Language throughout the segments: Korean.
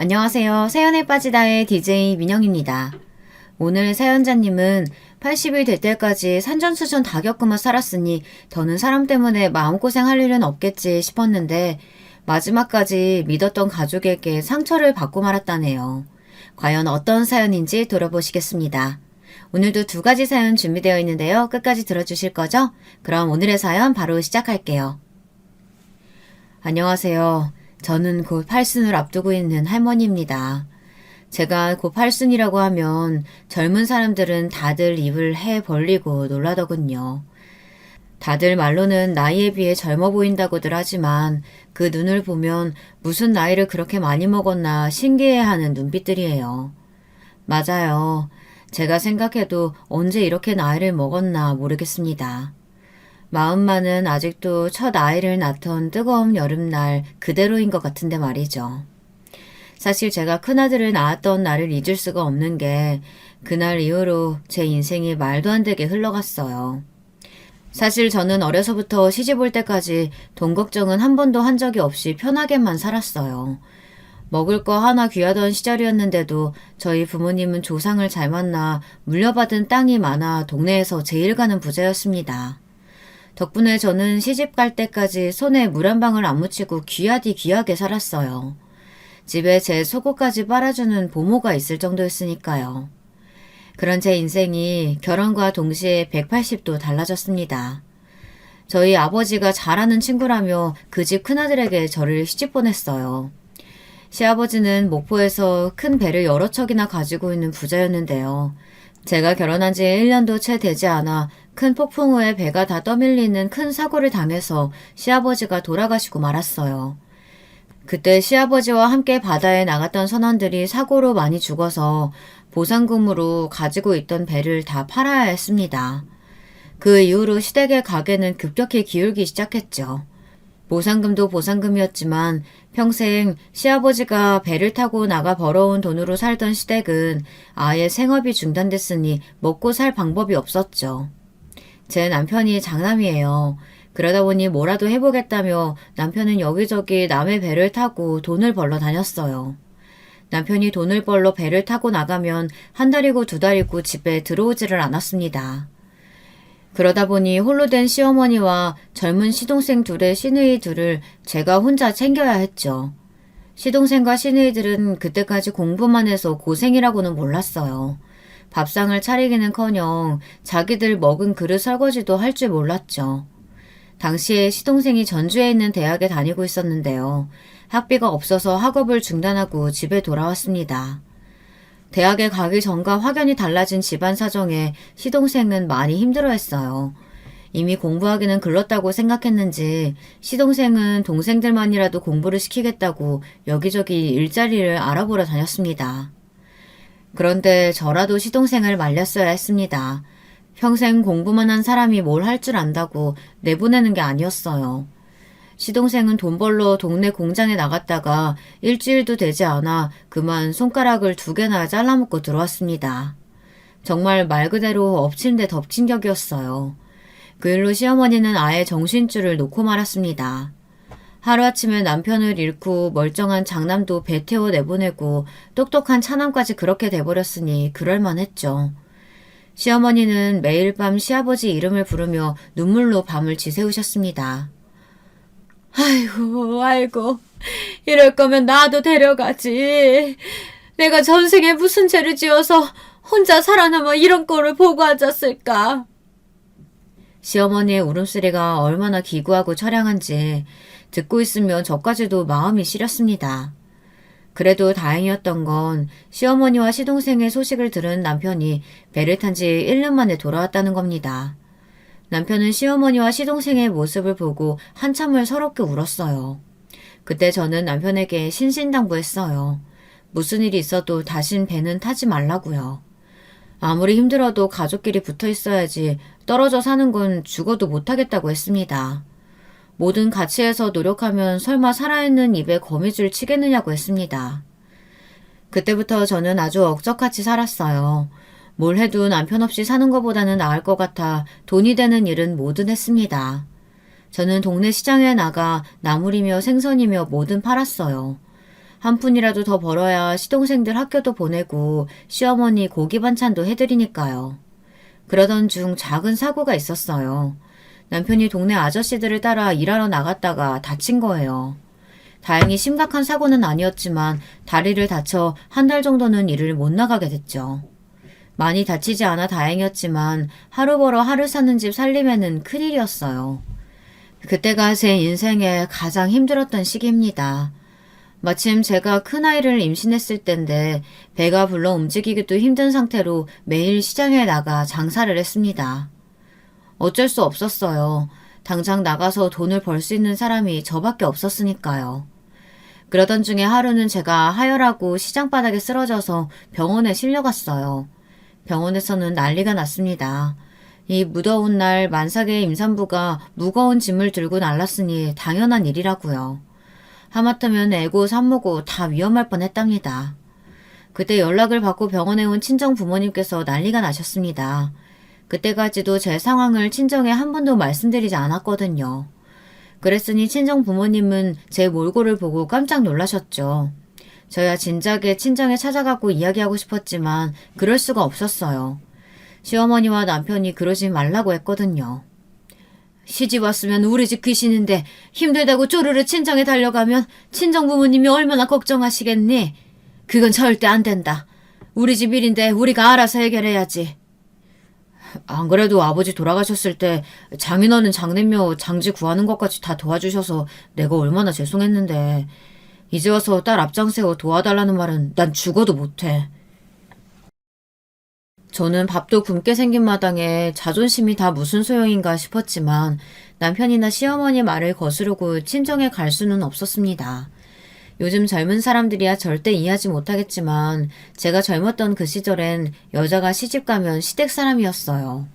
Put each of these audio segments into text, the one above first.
안녕하세요. 사연에 빠지다의 DJ 민영입니다. 오늘 사연자님은 80일 될 때까지 산전수전 다 겪으며 살았으니 더는 사람 때문에 마음고생할 일은 없겠지 싶었는데 마지막까지 믿었던 가족에게 상처를 받고 말았다네요. 과연 어떤 사연인지 들어보시겠습니다. 오늘도 두 가지 사연 준비되어 있는데요. 끝까지 들어주실 거죠? 그럼 오늘의 사연 바로 시작할게요. 안녕하세요. 저는 곧 팔순을 앞두고 있는 할머니입니다. 제가 곧 팔순이라고 하면 젊은 사람들은 다들 입을 해 벌리고 놀라더군요. 다들 말로는 나이에 비해 젊어 보인다고들 하지만 그 눈을 보면 무슨 나이를 그렇게 많이 먹었나 신기해하는 눈빛들이에요. 맞아요. 제가 생각해도 언제 이렇게 나이를 먹었나 모르겠습니다. 마음만은 아직도 첫 아이를 낳던 뜨거운 여름날 그대로인 것 같은데 말이죠. 사실 제가 큰아들을 낳았던 날을 잊을 수가 없는 게 그날 이후로 제 인생이 말도 안 되게 흘러갔어요. 사실 저는 어려서부터 시집 올 때까지 돈 걱정은 한 번도 한 적이 없이 편하게만 살았어요. 먹을 거 하나 귀하던 시절이었는데도 저희 부모님은 조상을 잘 만나 물려받은 땅이 많아 동네에서 제일 가는 부자였습니다. 덕분에 저는 시집 갈 때까지 손에 물 한 방울 안 묻히고 귀하디 귀하게 살았어요. 집에 제 속옷까지 빨아주는 보모가 있을 정도였으니까요. 그런 제 인생이 결혼과 동시에 180도 달라졌습니다. 저희 아버지가 잘하는 친구라며 그 집 큰아들에게 저를 시집 보냈어요. 시아버지는 목포에서 큰 배를 여러 척이나 가지고 있는 부자였는데요. 제가 결혼한 지 1년도 채 되지 않아 큰 폭풍 후에 배가 다 떠밀리는 큰 사고를 당해서 시아버지가 돌아가시고 말았어요. 그때 시아버지와 함께 바다에 나갔던 선원들이 사고로 많이 죽어서 보상금으로 가지고 있던 배를 다 팔아야 했습니다. 그 이후로 시댁의 가게는 급격히 기울기 시작했죠. 보상금도 보상금이었지만 평생 시아버지가 배를 타고 나가 벌어온 돈으로 살던 시댁은 아예 생업이 중단됐으니 먹고 살 방법이 없었죠. 제 남편이 장남이에요. 그러다 보니 뭐라도 해보겠다며 남편은 여기저기 남의 배를 타고 돈을 벌러 다녔어요. 남편이 돈을 벌러 배를 타고 나가면 한 달이고 두 달이고 집에 들어오지를 않았습니다. 그러다 보니 홀로 된 시어머니와 젊은 시동생 둘의 시누이 둘을 제가 혼자 챙겨야 했죠. 시동생과 시누이들은 그때까지 공부만 해서 고생이라고는 몰랐어요. 밥상을 차리기는커녕 자기들 먹은 그릇 설거지도 할 줄 몰랐죠. 당시에 시동생이 전주에 있는 대학에 다니고 있었는데요. 학비가 없어서 학업을 중단하고 집에 돌아왔습니다. 대학에 가기 전과 확연히 달라진 집안 사정에 시동생은 많이 힘들어했어요. 이미 공부하기는 글렀다고 생각했는지 시동생은 동생들만이라도 공부를 시키겠다고 여기저기 일자리를 알아보러 다녔습니다. 그런데 저라도 시동생을 말렸어야 했습니다. 평생 공부만 한 사람이 뭘 할 줄 안다고 내보내는 게 아니었어요. 시동생은 돈 벌러 동네 공장에 나갔다가 일주일도 되지 않아 그만 손가락을 2개나 잘라먹고 들어왔습니다. 정말 말 그대로 엎친 데 덮친 격이었어요. 그 일로 시어머니는 아예 정신줄을 놓고 말았습니다. 하루아침에 남편을 잃고 멀쩡한 장남도 배 태워 내보내고 똑똑한 차남까지 그렇게 돼버렸으니 그럴만했죠. 시어머니는 매일 밤 시아버지 이름을 부르며 눈물로 밤을 지새우셨습니다. 아이고, 이럴 거면 나도 데려가지. 내가 전생에 무슨 죄를 지어서 혼자 살아남아 이런 꼴을 보고 앉았을까. 시어머니의 울음소리가 얼마나 기구하고 처량한지 듣고 있으면 저까지도 마음이 시렸습니다. 그래도 다행이었던 건 시어머니와 시동생의 소식을 들은 남편이 배를 탄 지 1년 만에 돌아왔다는 겁니다. 남편은 시어머니와 시동생의 모습을 보고 한참을 서럽게 울었어요. 그때 저는 남편에게 신신당부했어요. 무슨 일이 있어도 다신 배는 타지 말라고요. 아무리 힘들어도 가족끼리 붙어 있어야지 떨어져 사는 건 죽어도 못하겠다고 했습니다. 뭐든 같이 해서 노력하면 설마 살아있는 입에 거미줄 치겠느냐고 했습니다. 그때부터 저는 아주 억적같이 살았어요. 뭘 해도 남편 없이 사는 것보다는 나을 것 같아 돈이 되는 일은 뭐든 했습니다. 저는 동네 시장에 나가 나물이며 생선이며 뭐든 팔았어요. 한 푼이라도 더 벌어야 시동생들 학교도 보내고 시어머니 고기 반찬도 해드리니까요. 그러던 중 작은 사고가 있었어요. 남편이 동네 아저씨들을 따라 일하러 나갔다가 다친 거예요. 다행히 심각한 사고는 아니었지만 다리를 다쳐 한 달 정도는 일을 못 나가게 됐죠. 많이 다치지 않아 다행이었지만 하루 벌어 하루 사는 집 살림에는 큰일이었어요. 그때가 제 인생에 가장 힘들었던 시기입니다. 마침 제가 큰아이를 임신했을 때인데 배가 불러 움직이기도 힘든 상태로 매일 시장에 나가 장사를 했습니다. 어쩔 수 없었어요. 당장 나가서 돈을 벌 수 있는 사람이 저밖에 없었으니까요. 그러던 중에 하루는 제가 하혈하고 시장 바닥에 쓰러져서 병원에 실려갔어요. 병원에서는 난리가 났습니다. 이 무더운 날 만삭의 임산부가 무거운 짐을 들고 날랐으니 당연한 일이라고요. 하마터면 애고 산모고 다 위험할 뻔했답니다. 그때 연락을 받고 병원에 온 친정 부모님께서 난리가 나셨습니다. 그때까지도 제 상황을 친정에 한 번도 말씀드리지 않았거든요. 그랬으니 친정 부모님은 제 몰골을 보고 깜짝 놀라셨죠. 저야 진작에 친정에 찾아가고 이야기하고 싶었지만 그럴 수가 없었어요. 시어머니와 남편이 그러지 말라고 했거든요. 시집 왔으면 우리 집 귀신인데 힘들다고 쪼르르 친정에 달려가면 친정 부모님이 얼마나 걱정하시겠니? 그건 절대 안 된다. 우리 집 일인데 우리가 알아서 해결해야지. 안 그래도 아버지 돌아가셨을 때 장인어른 장례며 장지 구하는 것까지 다 도와주셔서 내가 얼마나 죄송했는데 이제 와서 딸 앞장세워 도와달라는 말은 난 죽어도 못해. 저는 밥도 굶게 생긴 마당에 자존심이 다 무슨 소용인가 싶었지만 남편이나 시어머니 말을 거스르고 친정에 갈 수는 없었습니다. 요즘 젊은 사람들이야 절대 이해하지 못하겠지만 제가 젊었던 그 시절엔 여자가 시집가면 시댁 사람이었어요.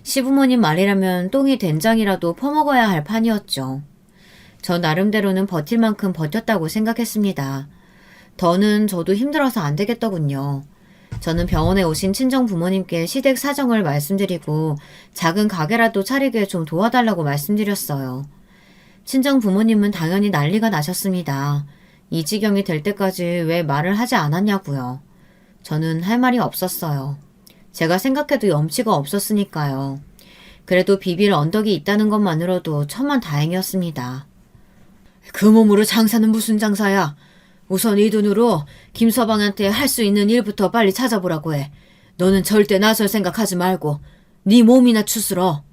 시부모님 말이라면 똥이 된장이라도 퍼먹어야 할 판이었죠. 저 나름대로는 버틸 만큼 버텼다고 생각했습니다. 더는 저도 힘들어서 안 되겠더군요. 저는 병원에 오신 친정 부모님께 시댁 사정을 말씀드리고 작은 가게라도 차리게 좀 도와달라고 말씀드렸어요. 친정 부모님은 당연히 난리가 나셨습니다. 이 지경이 될 때까지 왜 말을 하지 않았냐고요. 저는 할 말이 없었어요. 제가 생각해도 염치가 없었으니까요. 그래도 비빌 언덕이 있다는 것만으로도 천만 다행이었습니다. 그 몸으로 장사는 무슨 장사야? 우선 이 돈으로 김서방한테 할 수 있는 일부터 빨리 찾아보라고 해. 너는 절대 나설 생각하지 말고 네 몸이나 추스러.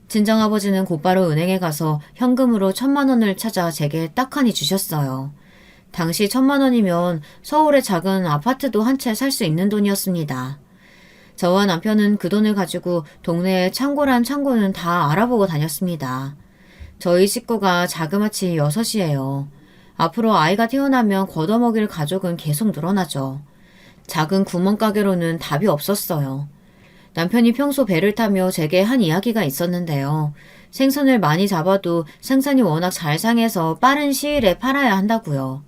친정아버지는 곧바로 은행에 가서 현금으로 1,000만 원을 찾아 제게 딱하니 주셨어요. 당시 1,000만 원이면 서울의 작은 아파트도 한 채 살 수 있는 돈이었습니다. 저와 남편은 그 돈을 가지고 동네의 창고란 창고는 다 알아보고 다녔습니다. 저희 식구가 자그마치 6이에요. 앞으로 아이가 태어나면 걷어먹일 가족은 계속 늘어나죠. 작은 구멍가게로는 답이 없었어요. 남편이 평소 배를 타며 제게 한 이야기가 있었는데요. 생선을 많이 잡아도 생선이 워낙 잘 상해서 빠른 시일에 팔아야 한다고요.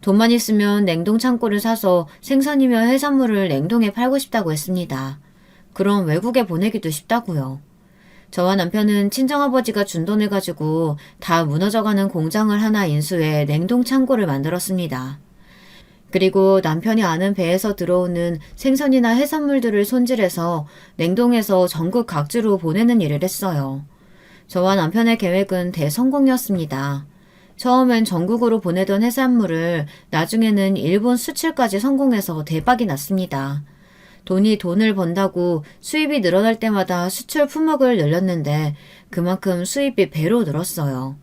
돈만 있으면 냉동 창고를 사서 생선이며 해산물을 냉동해 팔고 싶다고 했습니다. 그럼 외국에 보내기도 쉽다고요. 저와 남편은 친정아버지가 준 돈을 가지고 다 무너져가는 공장을 하나 인수해 냉동 창고를 만들었습니다. 그리고 남편이 아는 배에서 들어오는 생선이나 해산물들을 손질해서 냉동해서 전국 각지로 보내는 일을 했어요. 저와 남편의 계획은 대성공이었습니다. 처음엔 전국으로 보내던 해산물을 나중에는 일본 수출까지 성공해서 대박이 났습니다. 돈이 돈을 번다고 수입이 늘어날 때마다 수출 품목을 늘렸는데 그만큼 수입이 배로 늘었어요.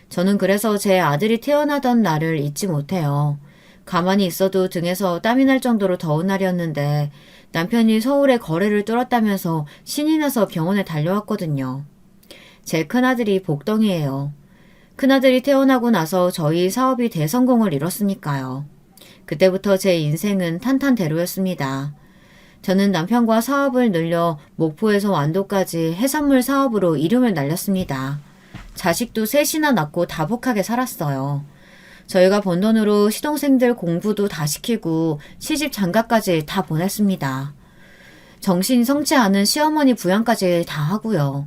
저는 그래서 제 아들이 태어나던 날을 잊지 못해요. 가만히 있어도 등에서 땀이 날 정도로 더운 날이었는데 남편이 서울에 거래를 뚫었다면서 신이 나서 병원에 달려왔거든요. 제 큰아들이 복덩이예요. 큰아들이 태어나고 나서 저희 사업이 대성공을 이뤘으니까요. 그때부터 제 인생은 탄탄대로였습니다. 저는 남편과 사업을 늘려 목포에서 완도까지 해산물 사업으로 이름을 날렸습니다. 자식도 셋이나 낳고 다복하게 살았어요. 저희가 번 돈으로 시동생들 공부도 다 시키고 시집 장가까지 다 보냈습니다. 정신이 성치 않은 시어머니 부양까지 다 하고요.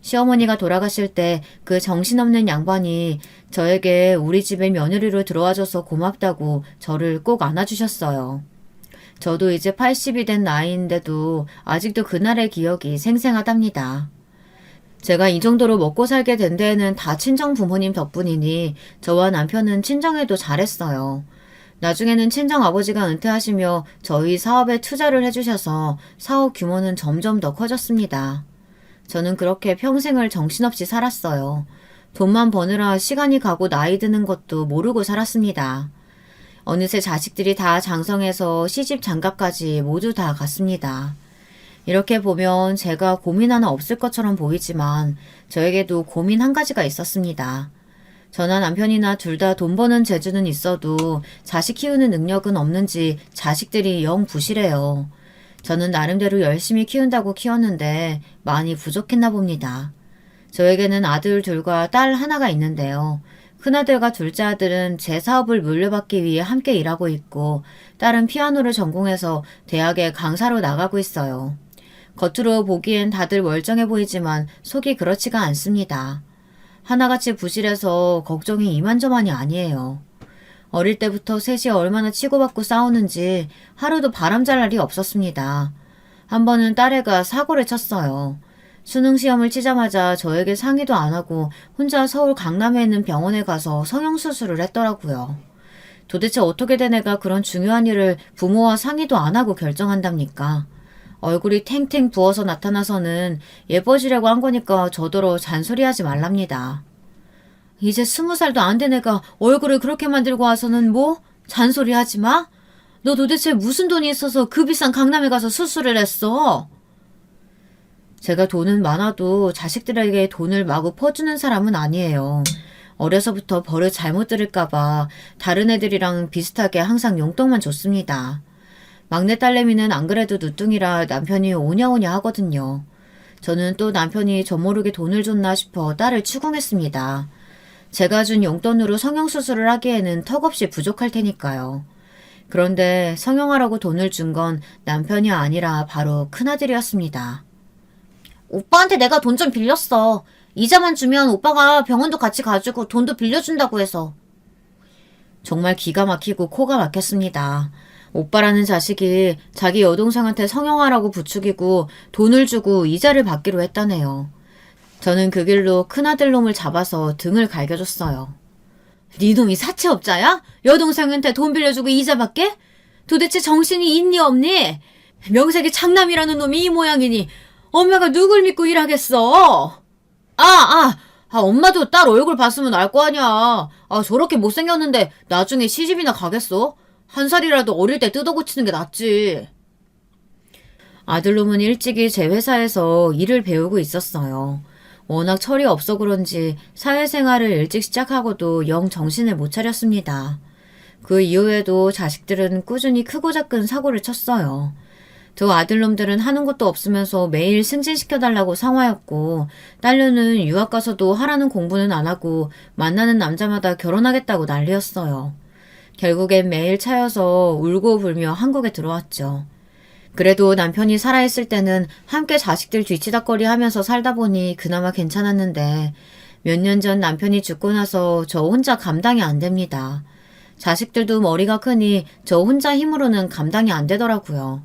시어머니가 돌아가실 때 그 정신없는 양반이 저에게 우리 집에 며느리로 들어와줘서 고맙다고 저를 꼭 안아주셨어요. 저도 이제 80이 된 나이인데도 아직도 그날의 기억이 생생하답니다. 제가 이 정도로 먹고 살게 된 데에는 다 친정 부모님 덕분이니 저와 남편은 친정에도 잘했어요. 나중에는 친정 아버지가 은퇴하시며 저희 사업에 투자를 해주셔서 사업 규모는 점점 더 커졌습니다. 저는 그렇게 평생을 정신없이 살았어요. 돈만 버느라 시간이 가고 나이 드는 것도 모르고 살았습니다. 어느새 자식들이 다 장성해서 시집 장가까지 모두 다 갔습니다. 이렇게 보면 제가 고민 하나 없을 것처럼 보이지만 저에게도 고민 한 가지가 있었습니다. 저나 남편이나 둘 다 돈 버는 재주는 있어도 자식 키우는 능력은 없는지 자식들이 영 부실해요. 저는 나름대로 열심히 키운다고 키웠는데 많이 부족했나 봅니다. 저에게는 아들 둘과 딸 하나가 있는데요. 큰아들과 둘째 아들은 제 사업을 물려받기 위해 함께 일하고 있고 딸은 피아노를 전공해서 대학에 강사로 나가고 있어요. 겉으로 보기엔 다들 멀쩡해 보이지만 속이 그렇지가 않습니다. 하나같이 부실해서 걱정이 이만저만이 아니에요. 어릴 때부터 셋이 얼마나 치고받고 싸우는지 하루도 바람잘 날이 없었습니다. 한 번은 딸애가 사고를 쳤어요. 수능시험을 치자마자 저에게 상의도 안 하고 혼자 서울 강남에 있는 병원에 가서 성형수술을 했더라고요. 도대체 어떻게 된 애가 그런 중요한 일을 부모와 상의도 안 하고 결정한답니까? 얼굴이 탱탱 부어서 나타나서는 예뻐지려고 한 거니까 저더러 잔소리하지 말랍니다. 이제 20살도 안 된 애가 얼굴을 그렇게 만들고 와서는 뭐? 잔소리하지 마? 너 도대체 무슨 돈이 있어서 그 비싼 강남에 가서 수술을 했어? 제가 돈은 많아도 자식들에게 돈을 마구 퍼주는 사람은 아니에요. 어려서부터 버릇 잘못 들을까봐 다른 애들이랑 비슷하게 항상 용돈만 줬습니다. 막내 딸내미는 안 그래도 누뚱이라 남편이 오냐오냐 하거든요. 저는 또 남편이 저 모르게 돈을 줬나 싶어 딸을 추궁했습니다. 제가 준 용돈으로 성형수술을 하기에는 턱없이 부족할 테니까요. 그런데 성형하라고 돈을 준 건 남편이 아니라 바로 큰아들이었습니다. 오빠한테 내가 돈 좀 빌렸어. 이자만 주면 오빠가 병원도 같이 가지고 돈도 빌려준다고 해서. 정말 기가 막히고 코가 막혔습니다. 오빠라는 자식이 자기 여동생한테 성형하라고 부추기고 돈을 주고 이자를 받기로 했다네요. 저는 그 길로 큰아들 놈을 잡아서 등을 갈겨줬어요. 네 놈이 사채업자야? 여동생한테 돈 빌려주고 이자 받게? 도대체 정신이 있니 없니? 명색이 창남이라는 놈이 이 모양이니 엄마가 누굴 믿고 일하겠어? 엄마도 딸 얼굴 봤으면 알 거 아니야. 저렇게 못생겼는데 나중에 시집이나 가겠어? 한 살이라도 어릴 때 뜯어고치는 게 낫지. 아들놈은 일찍이 제 회사에서 일을 배우고 있었어요. 워낙 철이 없어 그런지 사회생활을 일찍 시작하고도 영 정신을 못 차렸습니다. 그 이후에도 자식들은 꾸준히 크고 작은 사고를 쳤어요. 두 아들놈들은 하는 것도 없으면서 매일 승진시켜달라고 상화였고 딸녀는 유학 가서도 하라는 공부는 안 하고 만나는 남자마다 결혼하겠다고 난리였어요. 결국엔 매일 차여서 울고 불며 한국에 들어왔죠. 그래도 남편이 살아있을 때는 함께 자식들 뒤치다꺼리 하면서 살다 보니 그나마 괜찮았는데 몇 년 전 남편이 죽고 나서 저 혼자 감당이 안 됩니다. 자식들도 머리가 크니 저 혼자 힘으로는 감당이 안 되더라고요.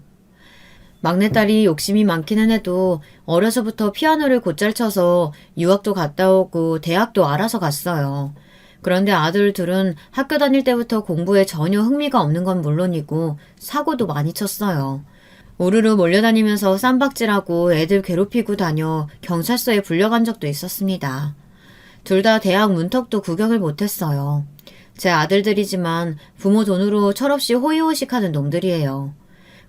막내딸이 욕심이 많기는 해도 어려서부터 피아노를 곧잘 쳐서 유학도 갔다 오고 대학도 알아서 갔어요. 그런데 아들 둘은 학교 다닐 때부터 공부에 전혀 흥미가 없는 건 물론이고 사고도 많이 쳤어요. 우르르 몰려다니면서 쌈박질하고 애들 괴롭히고 다녀 경찰서에 불려간 적도 있었습니다. 둘 다 대학 문턱도 구경을 못했어요. 제 아들들이지만 부모 돈으로 철없이 호의호식하는 놈들이에요.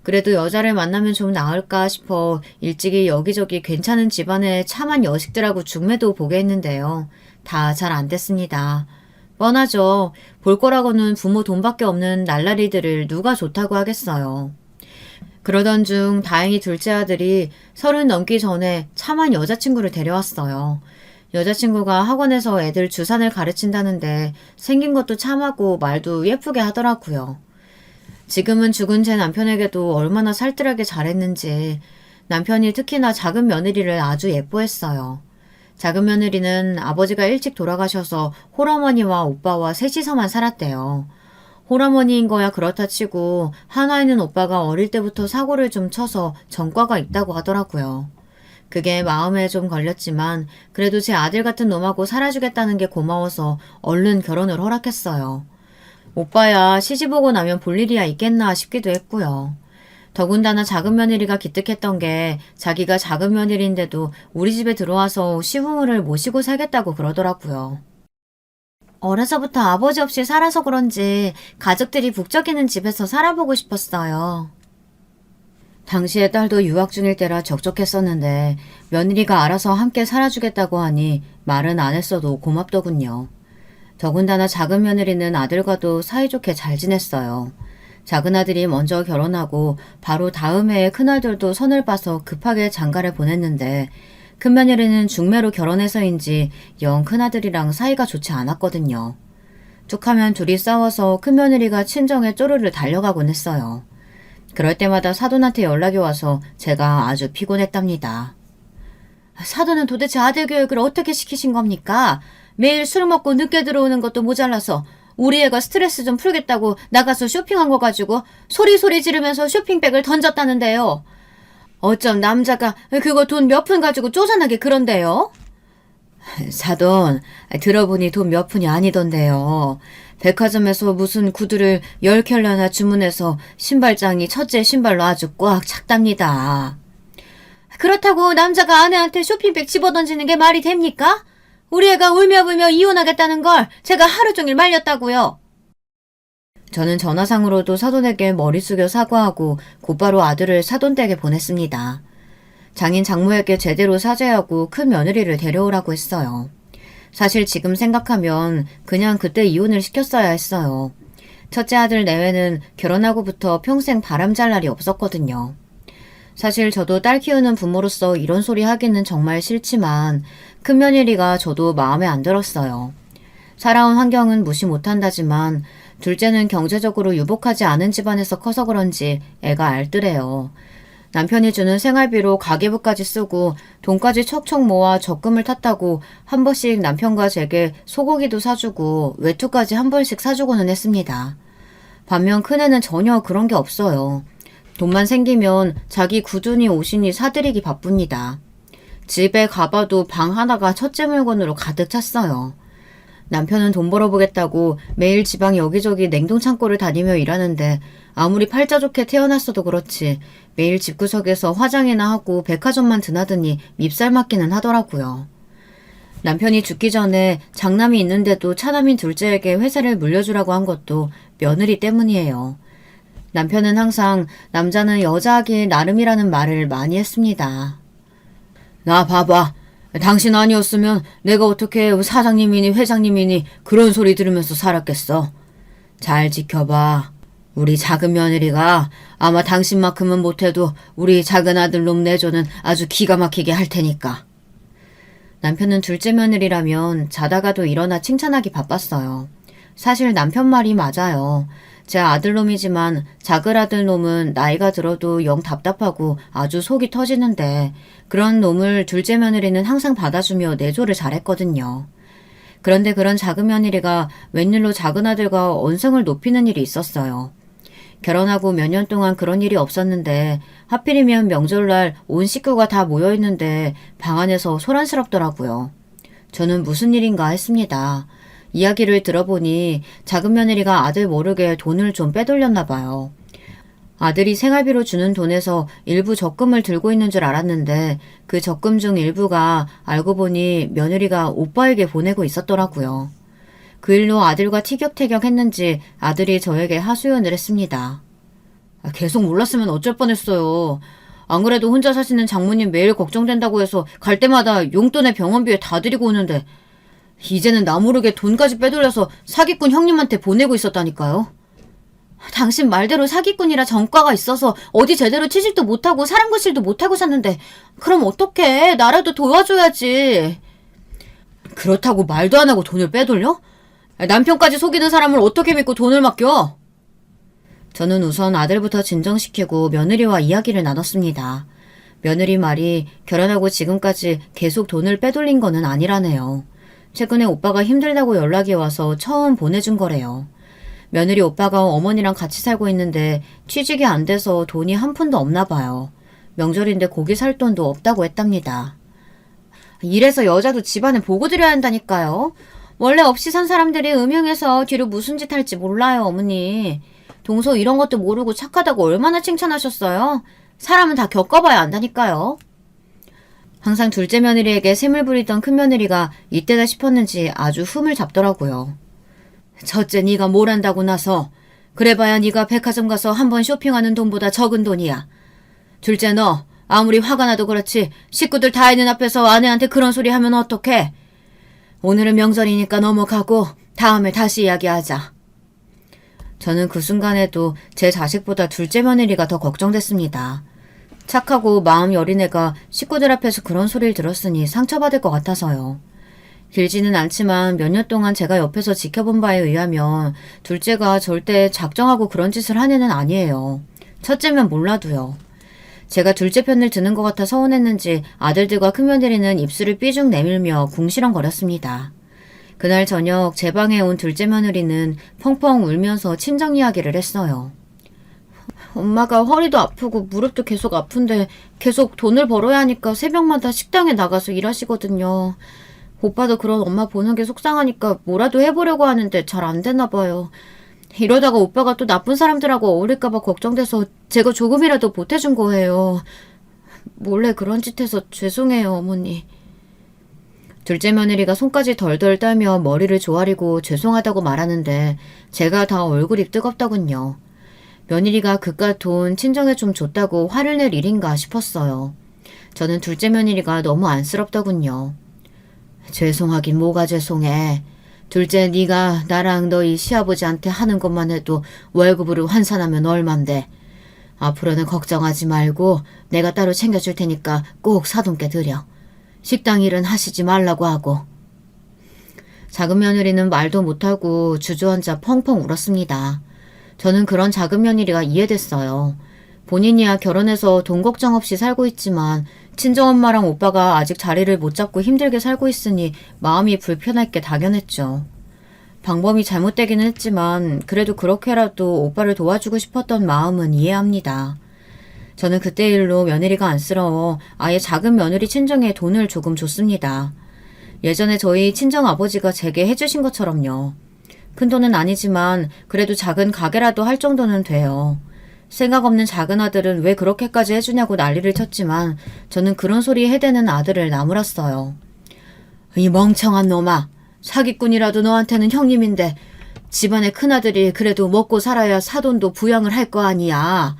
그래도 여자를 만나면 좀 나을까 싶어 일찍이 여기저기 괜찮은 집안의 참한 여식들하고 중매도 보게 했는데요. 다 잘 안 됐습니다. 뻔하죠. 볼 거라고는 부모 돈밖에 없는 날라리들을 누가 좋다고 하겠어요. 그러던 중 다행히 둘째 아들이 30 넘기 전에 참한 여자친구를 데려왔어요. 여자친구가 학원에서 애들 주산을 가르친다는데 생긴 것도 참하고 말도 예쁘게 하더라고요. 지금은 죽은 제 남편에게도 얼마나 살뜰하게 잘했는지 남편이 특히나 작은 며느리를 아주 예뻐했어요. 작은 며느리는 아버지가 일찍 돌아가셔서 홀어머니와 오빠와 셋이서만 살았대요. 홀어머니인 거야 그렇다 치고 하나 있는 오빠가 어릴 때부터 사고를 좀 쳐서 전과가 있다고 하더라고요. 그게 마음에 좀 걸렸지만 그래도 제 아들 같은 놈하고 살아주겠다는 게 고마워서 얼른 결혼을 허락했어요. 오빠야 시집 오고 나면 볼 일이야 있겠나 싶기도 했고요. 더군다나 작은 며느리가 기특했던 게 자기가 작은 며느리인데도 우리 집에 들어와서 시부모를 모시고 살겠다고 그러더라고요. 어려서부터 아버지 없이 살아서 그런지 가족들이 북적이는 집에서 살아보고 싶었어요. 당시에 딸도 유학 중일 때라 적적했었는데 며느리가 알아서 함께 살아주겠다고 하니 말은 안 했어도 고맙더군요. 더군다나 작은 며느리는 아들과도 사이좋게 잘 지냈어요. 작은 아들이 먼저 결혼하고 바로 다음 해에 큰아들도 선을 봐서 급하게 장가를 보냈는데 큰 며느리는 중매로 결혼해서인지 영 큰아들이랑 사이가 좋지 않았거든요. 툭하면 둘이 싸워서 큰 며느리가 친정에 쪼르르 달려가곤 했어요. 그럴 때마다 사돈한테 연락이 와서 제가 아주 피곤했답니다. 사돈은 도대체 아들 교육을 어떻게 시키신 겁니까? 매일 술 먹고 늦게 들어오는 것도 모자라서 우리 애가 스트레스 좀 풀겠다고 나가서 쇼핑한 거 가지고 소리 지르면서 쇼핑백을 던졌다는데요. 어쩜 남자가 그거 돈 몇 푼 가지고 쪼잔하게 그런데요? 사돈, 들어보니 돈 몇 푼이 아니던데요. 백화점에서 무슨 구두를 10켤레나 주문해서 신발장이 첫째 신발로 아주 꽉 찼답니다. 그렇다고 남자가 아내한테 쇼핑백 집어던지는 게 말이 됩니까? 우리 애가 울며 이혼하겠다는 걸 제가 하루 종일 말렸다고요. 저는 전화상으로도 사돈에게 머리 숙여 사과하고 곧바로 아들을 사돈 댁에 보냈습니다. 장인 장모에게 제대로 사죄하고 큰 며느리를 데려오라고 했어요. 사실 지금 생각하면 그냥 그때 이혼을 시켰어야 했어요. 첫째 아들 내외는 결혼하고부터 평생 바람잘 날이 없었거든요. 사실 저도 딸 키우는 부모로서 이런 소리 하기는 정말 싫지만 큰 며느리가 저도 마음에 안 들었어요. 살아온 환경은 무시 못한다지만 둘째는 경제적으로 유복하지 않은 집안에서 커서 그런지 애가 알뜰해요. 남편이 주는 생활비로 가계부까지 쓰고 돈까지 척척 모아 적금을 탔다고 한 번씩 남편과 제게 소고기도 사주고 외투까지 한 번씩 사주고는 했습니다. 반면 큰애는 전혀 그런 게 없어요. 돈만 생기면 자기 구두니 옷이니 사들이기 바쁩니다. 집에 가봐도 방 하나가 첫째 물건으로 가득 찼어요. 남편은 돈 벌어보겠다고 매일 지방 여기저기 냉동창고를 다니며 일하는데 아무리 팔자 좋게 태어났어도 그렇지 매일 집구석에서 화장이나 하고 백화점만 드나드니 밉살 맞기는 하더라고요. 남편이 죽기 전에 장남이 있는데도 차남인 둘째에게 회사를 물려주라고 한 것도 며느리 때문이에요. 남편은 항상 남자는 여자하기 나름이라는 말을 많이 했습니다. 나 봐봐. 당신 아니었으면 내가 어떻게 사장님이니 회장님이니 그런 소리 들으면서 살았겠어. 잘 지켜봐. 우리 작은 며느리가 아마 당신만큼은 못해도 우리 작은 아들 놈 내조는 아주 기가 막히게 할 테니까. 남편은 둘째 며느리라면 자다가도 일어나 칭찬하기 바빴어요. 사실 남편 말이 맞아요. 제 아들놈이지만 작은 아들놈은 나이가 들어도 영 답답하고 아주 속이 터지는데 그런 놈을 둘째 며느리는 항상 받아주며 내조를 잘했거든요. 그런데 그런 작은 며느리가 웬일로 작은 아들과 언성을 높이는 일이 있었어요. 결혼하고 몇 년 동안 그런 일이 없었는데 하필이면 명절날 온 식구가 다 모여있는데 방 안에서 소란스럽더라고요. 저는 무슨 일인가 했습니다. 이야기를 들어보니 작은 며느리가 아들 모르게 돈을 좀 빼돌렸나 봐요. 아들이 생활비로 주는 돈에서 일부 적금을 들고 있는 줄 알았는데 그 적금 중 일부가 알고 보니 며느리가 오빠에게 보내고 있었더라고요. 그 일로 아들과 티격태격 했는지 아들이 저에게 하소연을 했습니다. 계속 몰랐으면 어쩔 뻔했어요. 안 그래도 혼자 사시는 장모님 매일 걱정된다고 해서 갈 때마다 용돈에 병원비에 다 드리고 오는데 이제는 나 모르게 돈까지 빼돌려서 사기꾼 형님한테 보내고 있었다니까요. 당신 말대로 사기꾼이라 전과가 있어서 어디 제대로 취직도 못하고 사람 구실도 못하고 샀는데 그럼 어떡해. 나라도 도와줘야지. 그렇다고 말도 안 하고 돈을 빼돌려? 남편까지 속이는 사람을 어떻게 믿고 돈을 맡겨? 저는 우선 아들부터 진정시키고 며느리와 이야기를 나눴습니다. 며느리 말이 결혼하고 지금까지 계속 돈을 빼돌린 거는 아니라네요. 최근에 오빠가 힘들다고 연락이 와서 처음 보내준 거래요. 며느리 오빠가 어머니랑 같이 살고 있는데 취직이 안 돼서 돈이 한 푼도 없나 봐요. 명절인데 고기 살 돈도 없다고 했답니다. 이래서 여자도 집안에 보고 드려야 한다니까요. 원래 없이 산 사람들이 음흉해서 뒤로 무슨 짓 할지 몰라요, 어머니. 동서 이런 것도 모르고 착하다고 얼마나 칭찬하셨어요? 사람은 다 겪어봐야 안다니까요. 항상 둘째 며느리에게 샘을 부리던 큰 며느리가 이때다 싶었는지 아주 흠을 잡더라고요. 첫째 네가 뭘 한다고 나서 그래봐야 네가 백화점 가서 한 번 쇼핑하는 돈보다 적은 돈이야. 둘째 너 아무리 화가 나도 그렇지 식구들 다 있는 앞에서 아내한테 그런 소리 하면 어떡해. 오늘은 명절이니까 넘어가고 다음에 다시 이야기하자. 저는 그 순간에도 제 자식보다 둘째 며느리가 더 걱정됐습니다. 착하고 마음 여린 애가 식구들 앞에서 그런 소리를 들었으니 상처받을 것 같아서요. 길지는 않지만 몇 년 동안 제가 옆에서 지켜본 바에 의하면 둘째가 절대 작정하고 그런 짓을 한 애는 아니에요. 첫째면 몰라도요. 제가 둘째 편을 드는 것 같아 서운했는지 아들들과 큰며느리는 입술을 삐죽 내밀며 궁시렁거렸습니다. 그날 저녁 제 방에 온 둘째 며느리는 펑펑 울면서 친정 이야기를 했어요. 엄마가 허리도 아프고 무릎도 계속 아픈데 계속 돈을 벌어야 하니까 새벽마다 식당에 나가서 일하시거든요. 오빠도 그런 엄마 보는 게 속상하니까 뭐라도 해보려고 하는데 잘 안 되나 봐요. 이러다가 오빠가 또 나쁜 사람들하고 어울릴까 봐 걱정돼서 제가 조금이라도 보태준 거예요. 몰래 그런 짓 해서 죄송해요, 어머니. 둘째 며느리가 손까지 덜덜 떨며 머리를 조아리고 죄송하다고 말하는데 제가 다 얼굴이 뜨겁더군요. 며느리가 그깟 돈 친정에 좀 줬다고 화를 낼 일인가 싶었어요. 저는 둘째 며느리가 너무 안쓰럽더군요. 죄송하긴 뭐가 죄송해. 둘째 네가 나랑 너희 시아버지한테 하는 것만 해도 월급으로 환산하면 얼만데. 앞으로는 걱정하지 말고 내가 따로 챙겨줄 테니까 꼭 사돈께 드려. 식당 일은 하시지 말라고 하고. 작은 며느리는 말도 못하고 주저앉아 펑펑 울었습니다. 저는 그런 작은 며느리가 이해됐어요. 본인이야 결혼해서 돈 걱정 없이 살고 있지만 친정엄마랑 오빠가 아직 자리를 못 잡고 힘들게 살고 있으니 마음이 불편할 게 당연했죠. 방법이 잘못되기는 했지만 그래도 그렇게라도 오빠를 도와주고 싶었던 마음은 이해합니다. 저는 그때 일로 며느리가 안쓰러워 아예 작은 며느리 친정에 돈을 조금 줬습니다. 예전에 저희 친정아버지가 제게 해주신 것처럼요. 큰 돈은 아니지만 그래도 작은 가게라도 할 정도는 돼요. 생각 없는 작은 아들은 왜 그렇게까지 해주냐고 난리를 쳤지만 저는 그런 소리 해대는 아들을 나무랐어요. 이 멍청한 놈아. 사기꾼이라도 너한테는 형님인데 집안의 큰아들이 그래도 먹고 살아야 사돈도 부양을 할 거 아니야.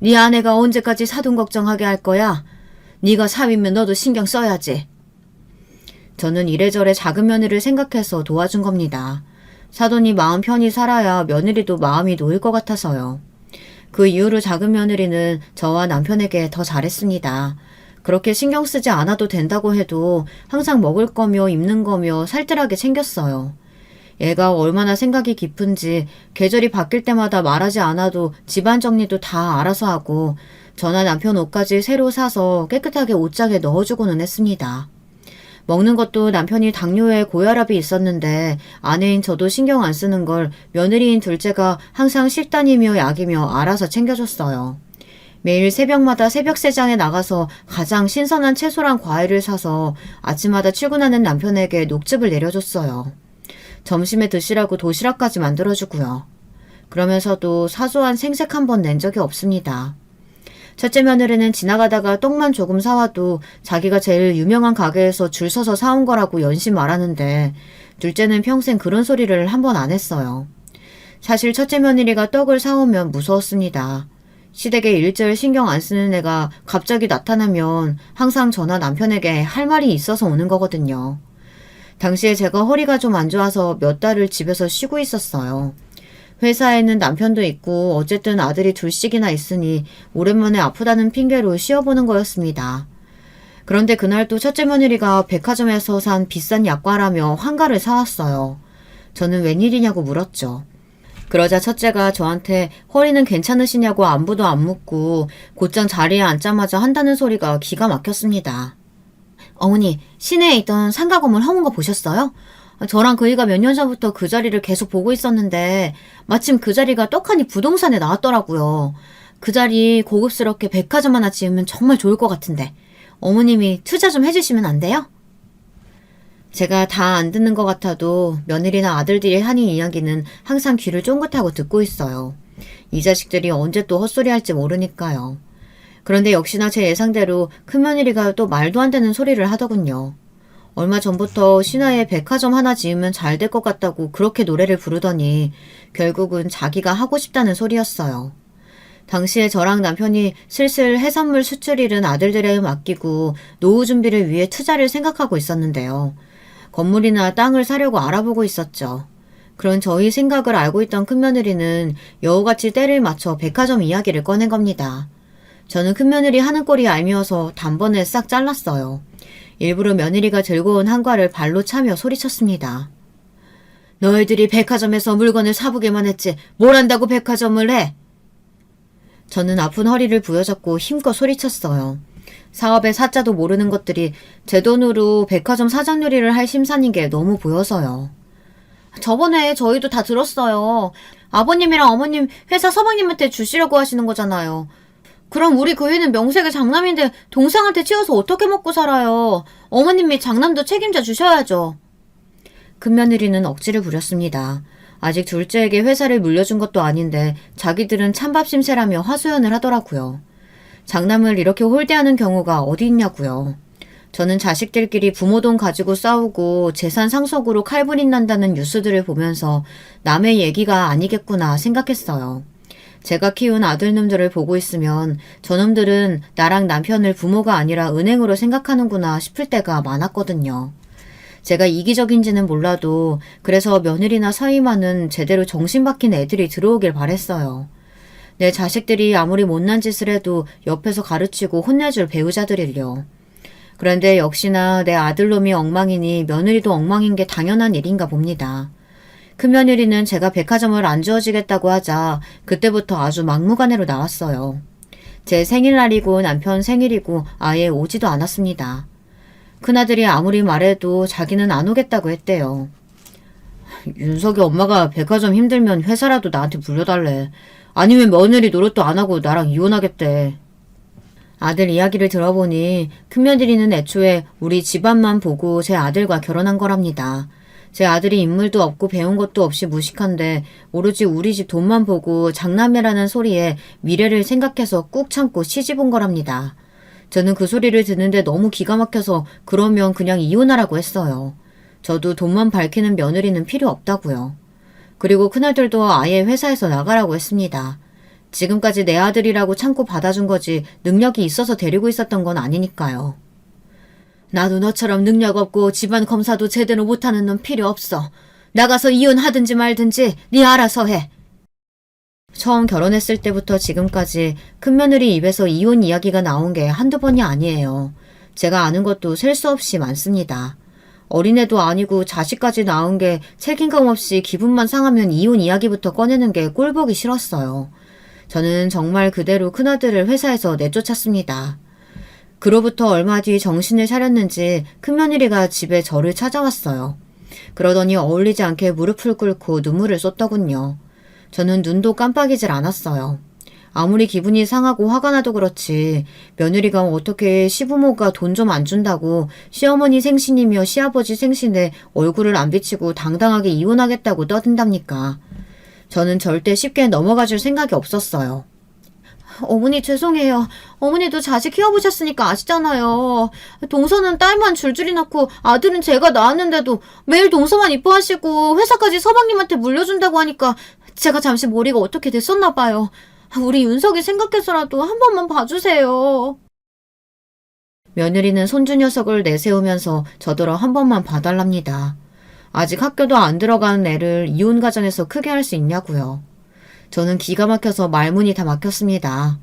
네 아내가 언제까지 사돈 걱정하게 할 거야? 네가 사위면 너도 신경 써야지. 저는 이래저래 작은 며느리를 생각해서 도와준 겁니다. 사돈이 마음 편히 살아야 며느리도 마음이 놓일 것 같아서요. 그 이후로 작은 며느리는 저와 남편에게 더 잘했습니다. 그렇게 신경 쓰지 않아도 된다고 해도 항상 먹을 거며 입는 거며 살뜰하게 챙겼어요. 얘가 얼마나 생각이 깊은지 계절이 바뀔 때마다 말하지 않아도 집안 정리도 다 알아서 하고 저나 남편 옷까지 새로 사서 깨끗하게 옷장에 넣어주고는 했습니다. 먹는 것도 남편이 당뇨에 고혈압이 있었는데 아내인 저도 신경 안 쓰는 걸 며느리인 둘째가 항상 식단이며 약이며 알아서 챙겨줬어요. 매일 새벽마다 새벽세장에 나가서 가장 신선한 채소랑 과일을 사서 아침마다 출근하는 남편에게 녹즙을 내려줬어요. 점심에 드시라고 도시락까지 만들어주고요. 그러면서도 사소한 생색 한 번 낸 적이 없습니다. 첫째 며느리는 지나가다가 떡만 조금 사와도 자기가 제일 유명한 가게에서 줄 서서 사온 거라고 연신 말하는데 둘째는 평생 그런 소리를 한 번 안 했어요. 사실 첫째 며느리가 떡을 사오면 무서웠습니다. 시댁에 일절 신경 안 쓰는 애가 갑자기 나타나면 항상 저나 남편에게 할 말이 있어서 오는 거거든요. 당시에 제가 허리가 좀 안 좋아서 몇 달을 집에서 쉬고 있었어요. 회사에는 남편도 있고 어쨌든 아들이 둘씩이나 있으니 오랜만에 아프다는 핑계로 쉬어보는 거였습니다. 그런데 그날 또 첫째 며느리가 백화점에서 산 비싼 약과라며 환가를 사왔어요. 저는 웬일이냐고 물었죠. 그러자 첫째가 저한테 허리는 괜찮으시냐고 안부도 안 묻고 곧장 자리에 앉자마자 한다는 소리가 기가 막혔습니다. 어머니, 시내에 있던 상가 건물 허문 거 보셨어요? 저랑 그이가 몇 년 전부터 그 자리를 계속 보고 있었는데 마침 그 자리가 떡하니 부동산에 나왔더라고요. 그 자리 고급스럽게 백화점 하나 지으면 정말 좋을 것 같은데 어머님이 투자 좀 해주시면 안 돼요? 제가 다 안 듣는 것 같아도 며느리나 아들들이 하는 이야기는 항상 귀를 쫑긋하고 듣고 있어요. 이 자식들이 언제 또 헛소리 할지 모르니까요. 그런데 역시나 제 예상대로 큰며느리가 또 말도 안 되는 소리를 하더군요. 얼마 전부터 신화에 백화점 하나 지으면 잘 될 것 같다고 그렇게 노래를 부르더니 결국은 자기가 하고 싶다는 소리였어요. 당시에 저랑 남편이 슬슬 해산물 수출일은 아들들에 맡기고 노후 준비를 위해 투자를 생각하고 있었는데요. 건물이나 땅을 사려고 알아보고 있었죠. 그런 저희 생각을 알고 있던 큰며느리는 여우같이 때를 맞춰 백화점 이야기를 꺼낸 겁니다. 저는 큰며느리 하는 꼴이 얄미워서 단번에 싹 잘랐어요. 일부러 며느리가 들고 온 한과를 발로 차며 소리쳤습니다. 너희들이 백화점에서 물건을 사보기만 했지 뭘 한다고 백화점을 해? 저는 아픈 허리를 부여잡고 힘껏 소리쳤어요. 사업의 사자도 모르는 것들이 제 돈으로 백화점 사장 요리를 할 심산인 게 너무 보여서요. 저번에 저희도 다 들었어요. 아버님이랑 어머님 회사 서방님한테 주시려고 하시는 거잖아요. 그럼 우리 그 애는 명색의 장남인데 동생한테 치워서 어떻게 먹고 살아요. 어머님이 장남도 책임져 주셔야죠. 큰며느리는 억지를 부렸습니다. 아직 둘째에게 회사를 물려준 것도 아닌데 자기들은 찬밥 심세라며 하소연을 하더라고요. 장남을 이렇게 홀대하는 경우가 어디 있냐고요. 저는 자식들끼리 부모 돈 가지고 싸우고 재산 상속으로 칼분이 난다는 뉴스들을 보면서 남의 얘기가 아니겠구나 생각했어요. 제가 키운 아들놈들을 보고 있으면 저놈들은 나랑 남편을 부모가 아니라 은행으로 생각하는구나 싶을 때가 많았거든요. 제가 이기적인지는 몰라도 그래서 며느리나 사위만은 제대로 정신 박힌 애들이 들어오길 바랬어요. 내 자식들이 아무리 못난 짓을 해도 옆에서 가르치고 혼내줄 배우자들일요. 그런데 역시나 내 아들놈이 엉망이니 며느리도 엉망인 게 당연한 일인가 봅니다. 큰며느리는 제가 백화점을 안 지어주겠다고 하자 그때부터 아주 막무가내로 나왔어요. 제 생일날이고 남편 생일이고 아예 오지도 않았습니다. 큰아들이 아무리 말해도 자기는 안 오겠다고 했대요. 윤석이 엄마가 백화점 힘들면 회사라도 나한테 물려달래. 아니면 며느리 노릇도 안 하고 나랑 이혼하겠대. 아들 이야기를 들어보니 큰며느리는 애초에 우리 집안만 보고 제 아들과 결혼한 거랍니다. 제 아들이 인물도 없고 배운 것도 없이 무식한데 오로지 우리 집 돈만 보고 장남이라는 소리에 미래를 생각해서 꾹 참고 시집 온 거랍니다. 저는 그 소리를 듣는데 너무 기가 막혀서 그러면 그냥 이혼하라고 했어요. 저도 돈만 밝히는 며느리는 필요 없다고요. 그리고 큰아들도 아예 회사에서 나가라고 했습니다. 지금까지 내 아들이라고 참고 받아준 거지 능력이 있어서 데리고 있었던 건 아니니까요. 나도 너처럼 능력 없고 집안 검사도 제대로 못하는 놈 필요 없어. 나가서 이혼하든지 말든지 네 알아서 해. 처음 결혼했을 때부터 지금까지 큰며느리 입에서 이혼 이야기가 나온 게 한두 번이 아니에요. 제가 아는 것도 셀 수 없이 많습니다. 어린애도 아니고 자식까지 낳은 게 책임감 없이 기분만 상하면 이혼 이야기부터 꺼내는 게 꼴보기 싫었어요. 저는 정말 그대로 큰아들을 회사에서 내쫓았습니다. 그로부터 얼마 뒤 정신을 차렸는지 큰며느리가 집에 저를 찾아왔어요. 그러더니 어울리지 않게 무릎을 꿇고 눈물을 쏟더군요. 저는 눈도 깜빡이질 않았어요. 아무리 기분이 상하고 화가 나도 그렇지 며느리가 어떻게 시부모가 돈 좀 안 준다고 시어머니 생신이며 시아버지 생신에 얼굴을 안 비치고 당당하게 이혼하겠다고 떠든답니까? 저는 절대 쉽게 넘어가줄 생각이 없었어요. 어머니 죄송해요. 어머니도 자식 키워보셨으니까 아시잖아요. 동서는 딸만 줄줄이 낳고 아들은 제가 낳았는데도 매일 동서만 이뻐하시고 회사까지 서방님한테 물려준다고 하니까 제가 잠시 머리가 어떻게 됐었나 봐요. 우리 윤석이 생각해서라도 한 번만 봐주세요. 며느리는 손주 녀석을 내세우면서 저더러 한 번만 봐달랍니다. 아직 학교도 안 들어간 애를 이혼 가정에서 크게 할 수 있냐고요. 저는 기가 막혀서 말문이 다 막혔습니다.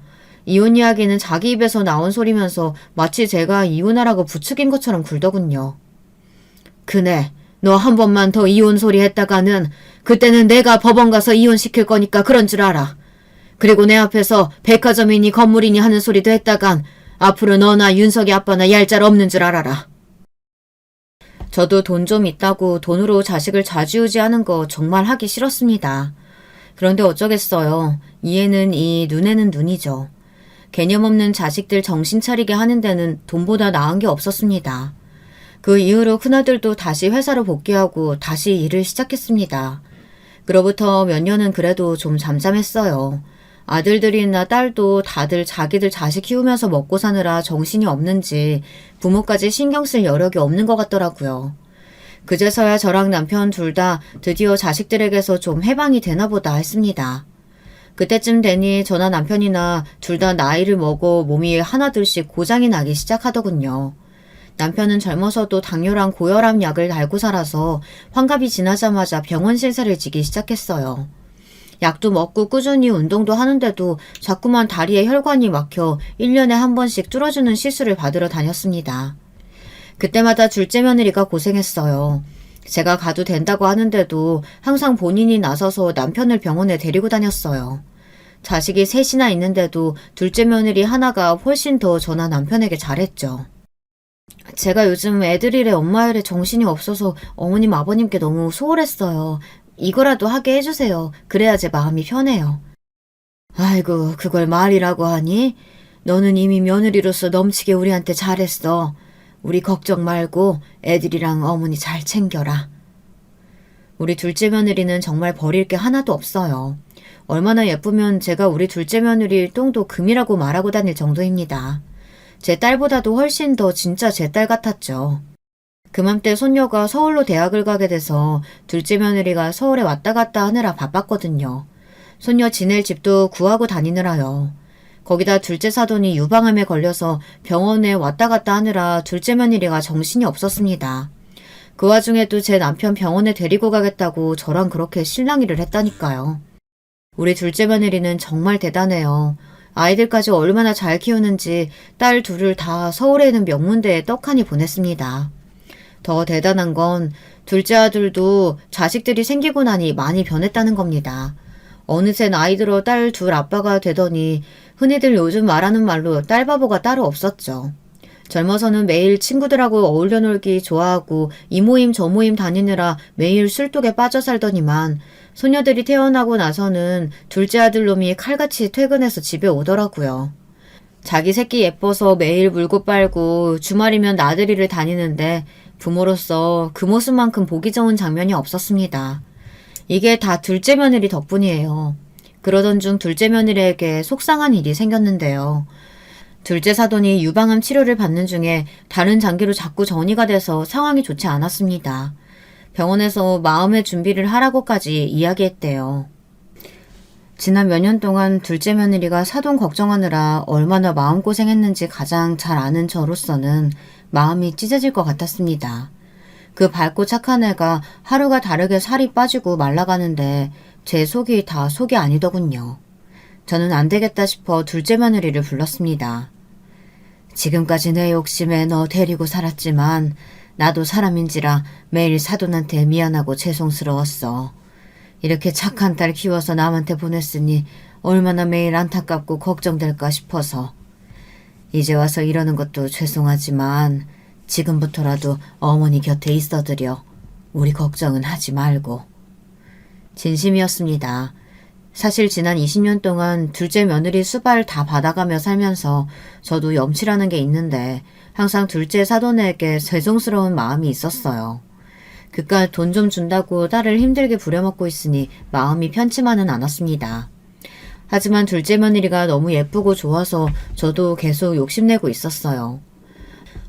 이혼 이야기는 자기 입에서 나온 소리면서 마치 제가 이혼하라고 부추긴 것처럼 굴더군요. 그네, 너 한 번만 더 이혼 소리 했다가는 그때는 내가 법원 가서 이혼시킬 거니까 그런 줄 알아. 그리고 내 앞에서 백화점이니 건물이니 하는 소리도 했다간 앞으로 너나 윤석이 아빠나 얄짤 없는 줄 알아라. 저도 돈 좀 있다고 돈으로 자식을 좌지우지하는 거 정말 하기 싫었습니다. 그런데 어쩌겠어요. 이에는 이, 눈에는 눈이죠. 개념 없는 자식들 정신 차리게 하는 데는 돈보다 나은 게 없었습니다. 그 이후로 큰아들도 다시 회사로 복귀하고 다시 일을 시작했습니다. 그로부터 몇 년은 그래도 좀 잠잠했어요. 아들들이나 딸도 다들 자기들 자식 키우면서 먹고 사느라 정신이 없는지 부모까지 신경 쓸 여력이 없는 것 같더라고요. 그제서야 저랑 남편 둘 다 드디어 자식들에게서 좀 해방이 되나 보다 했습니다. 그때쯤 되니 저나 남편이나 둘 다 나이를 먹어 몸이 하나둘씩 고장이 나기 시작하더군요. 남편은 젊어서도 당뇨랑 고혈압 약을 달고 살아서 환갑이 지나자마자 병원 신세를 지기 시작했어요. 약도 먹고 꾸준히 운동도 하는데도 자꾸만 다리에 혈관이 막혀 1년에 한 번씩 뚫어주는 시술을 받으러 다녔습니다. 그때마다 둘째 며느리가 고생했어요. 제가 가도 된다고 하는데도 항상 본인이 나서서 남편을 병원에 데리고 다녔어요. 자식이 셋이나 있는데도 둘째 며느리 하나가 훨씬 더 저나 남편에게 잘했죠. 제가 요즘 애들일에 엄마일에 정신이 없어서 어머님 아버님께 너무 소홀했어요. 이거라도 하게 해주세요. 그래야 제 마음이 편해요. 아이고, 그걸 말이라고 하니? 너는 이미 며느리로서 넘치게 우리한테 잘했어. 우리 걱정 말고 애들이랑 어머니 잘 챙겨라. 우리 둘째 며느리는 정말 버릴 게 하나도 없어요. 얼마나 예쁘면 제가 우리 둘째 며느리 똥도 금이라고 말하고 다닐 정도입니다. 제 딸보다도 훨씬 더 진짜 제 딸 같았죠. 그맘때 손녀가 서울로 대학을 가게 돼서 둘째 며느리가 서울에 왔다 갔다 하느라 바빴거든요. 손녀 지낼 집도 구하고 다니느라요. 거기다 둘째 사돈이 유방암에 걸려서 병원에 왔다 갔다 하느라 둘째 며느리가 정신이 없었습니다. 그 와중에도 제 남편 병원에 데리고 가겠다고 저랑 그렇게 실랑이를 했다니까요. 우리 둘째 며느리는 정말 대단해요. 아이들까지 얼마나 잘 키우는지 딸 둘을 다 서울에 있는 명문대에 떡하니 보냈습니다. 더 대단한 건 둘째 아들도 자식들이 생기고 나니 많이 변했다는 겁니다. 어느새 나이 들어 딸 둘 아빠가 되더니 흔히들 요즘 말하는 말로 딸바보가 따로 없었죠. 젊어서는 매일 친구들하고 어울려 놀기 좋아하고 이 모임 저 모임 다니느라 매일 술독에 빠져 살더니만 소녀들이 태어나고 나서는 둘째 아들 놈이 칼같이 퇴근해서 집에 오더라고요. 자기 새끼 예뻐서 매일 물고 빨고 주말이면 나들이를 다니는데 부모로서 그 모습만큼 보기 좋은 장면이 없었습니다. 이게 다 둘째 며느리 덕분이에요. 그러던 중 둘째 며느리에게 속상한 일이 생겼는데요. 둘째 사돈이 유방암 치료를 받는 중에 다른 장기로 자꾸 전이가 돼서 상황이 좋지 않았습니다. 병원에서 마음의 준비를 하라고까지 이야기했대요. 지난 몇 년 동안 둘째 며느리가 사돈 걱정하느라 얼마나 마음고생했는지 가장 잘 아는 저로서는 마음이 찢어질 것 같았습니다. 그 밝고 착한 애가 하루가 다르게 살이 빠지고 말라가는데 제 속이 다 속이 아니더군요. 저는 안 되겠다 싶어 둘째 며느리를 불렀습니다. 지금까지 내 욕심에 너 데리고 살았지만 나도 사람인지라 매일 사돈한테 미안하고 죄송스러웠어. 이렇게 착한 딸 키워서 남한테 보냈으니 얼마나 매일 안타깝고 걱정될까 싶어서. 이제 와서 이러는 것도 죄송하지만 지금부터라도 어머니 곁에 있어드려. 우리 걱정은 하지 말고. 진심이었습니다. 사실 지난 20년 동안 둘째 며느리 수발 다 받아가며 살면서 저도 염치라는 게 있는데 항상 둘째 사돈에게 죄송스러운 마음이 있었어요. 그깟 돈 좀 준다고 딸을 힘들게 부려먹고 있으니 마음이 편치만은 않았습니다. 하지만 둘째 며느리가 너무 예쁘고 좋아서 저도 계속 욕심내고 있었어요.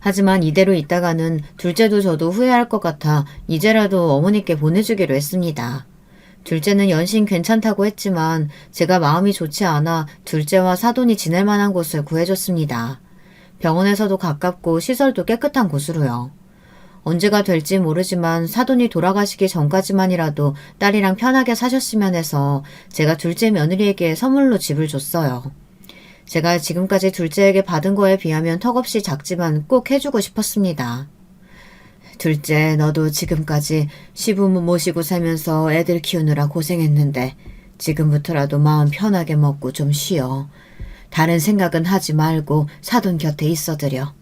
하지만 이대로 있다가는 둘째도 저도 후회할 것 같아 이제라도 어머니께 보내주기로 했습니다. 둘째는 연신 괜찮다고 했지만 제가 마음이 좋지 않아 둘째와 사돈이 지낼 만한 곳을 구해줬습니다. 병원에서도 가깝고 시설도 깨끗한 곳으로요. 언제가 될지 모르지만 사돈이 돌아가시기 전까지만이라도 딸이랑 편하게 사셨으면 해서 제가 둘째 며느리에게 선물로 집을 줬어요. 제가 지금까지 둘째에게 받은 거에 비하면 턱없이 작지만 꼭 해주고 싶었습니다. 둘째, 너도 지금까지 시부모 모시고 살면서 애들 키우느라 고생했는데 지금부터라도 마음 편하게 먹고 좀 쉬어. 다른 생각은 하지 말고 사돈 곁에 있어드려.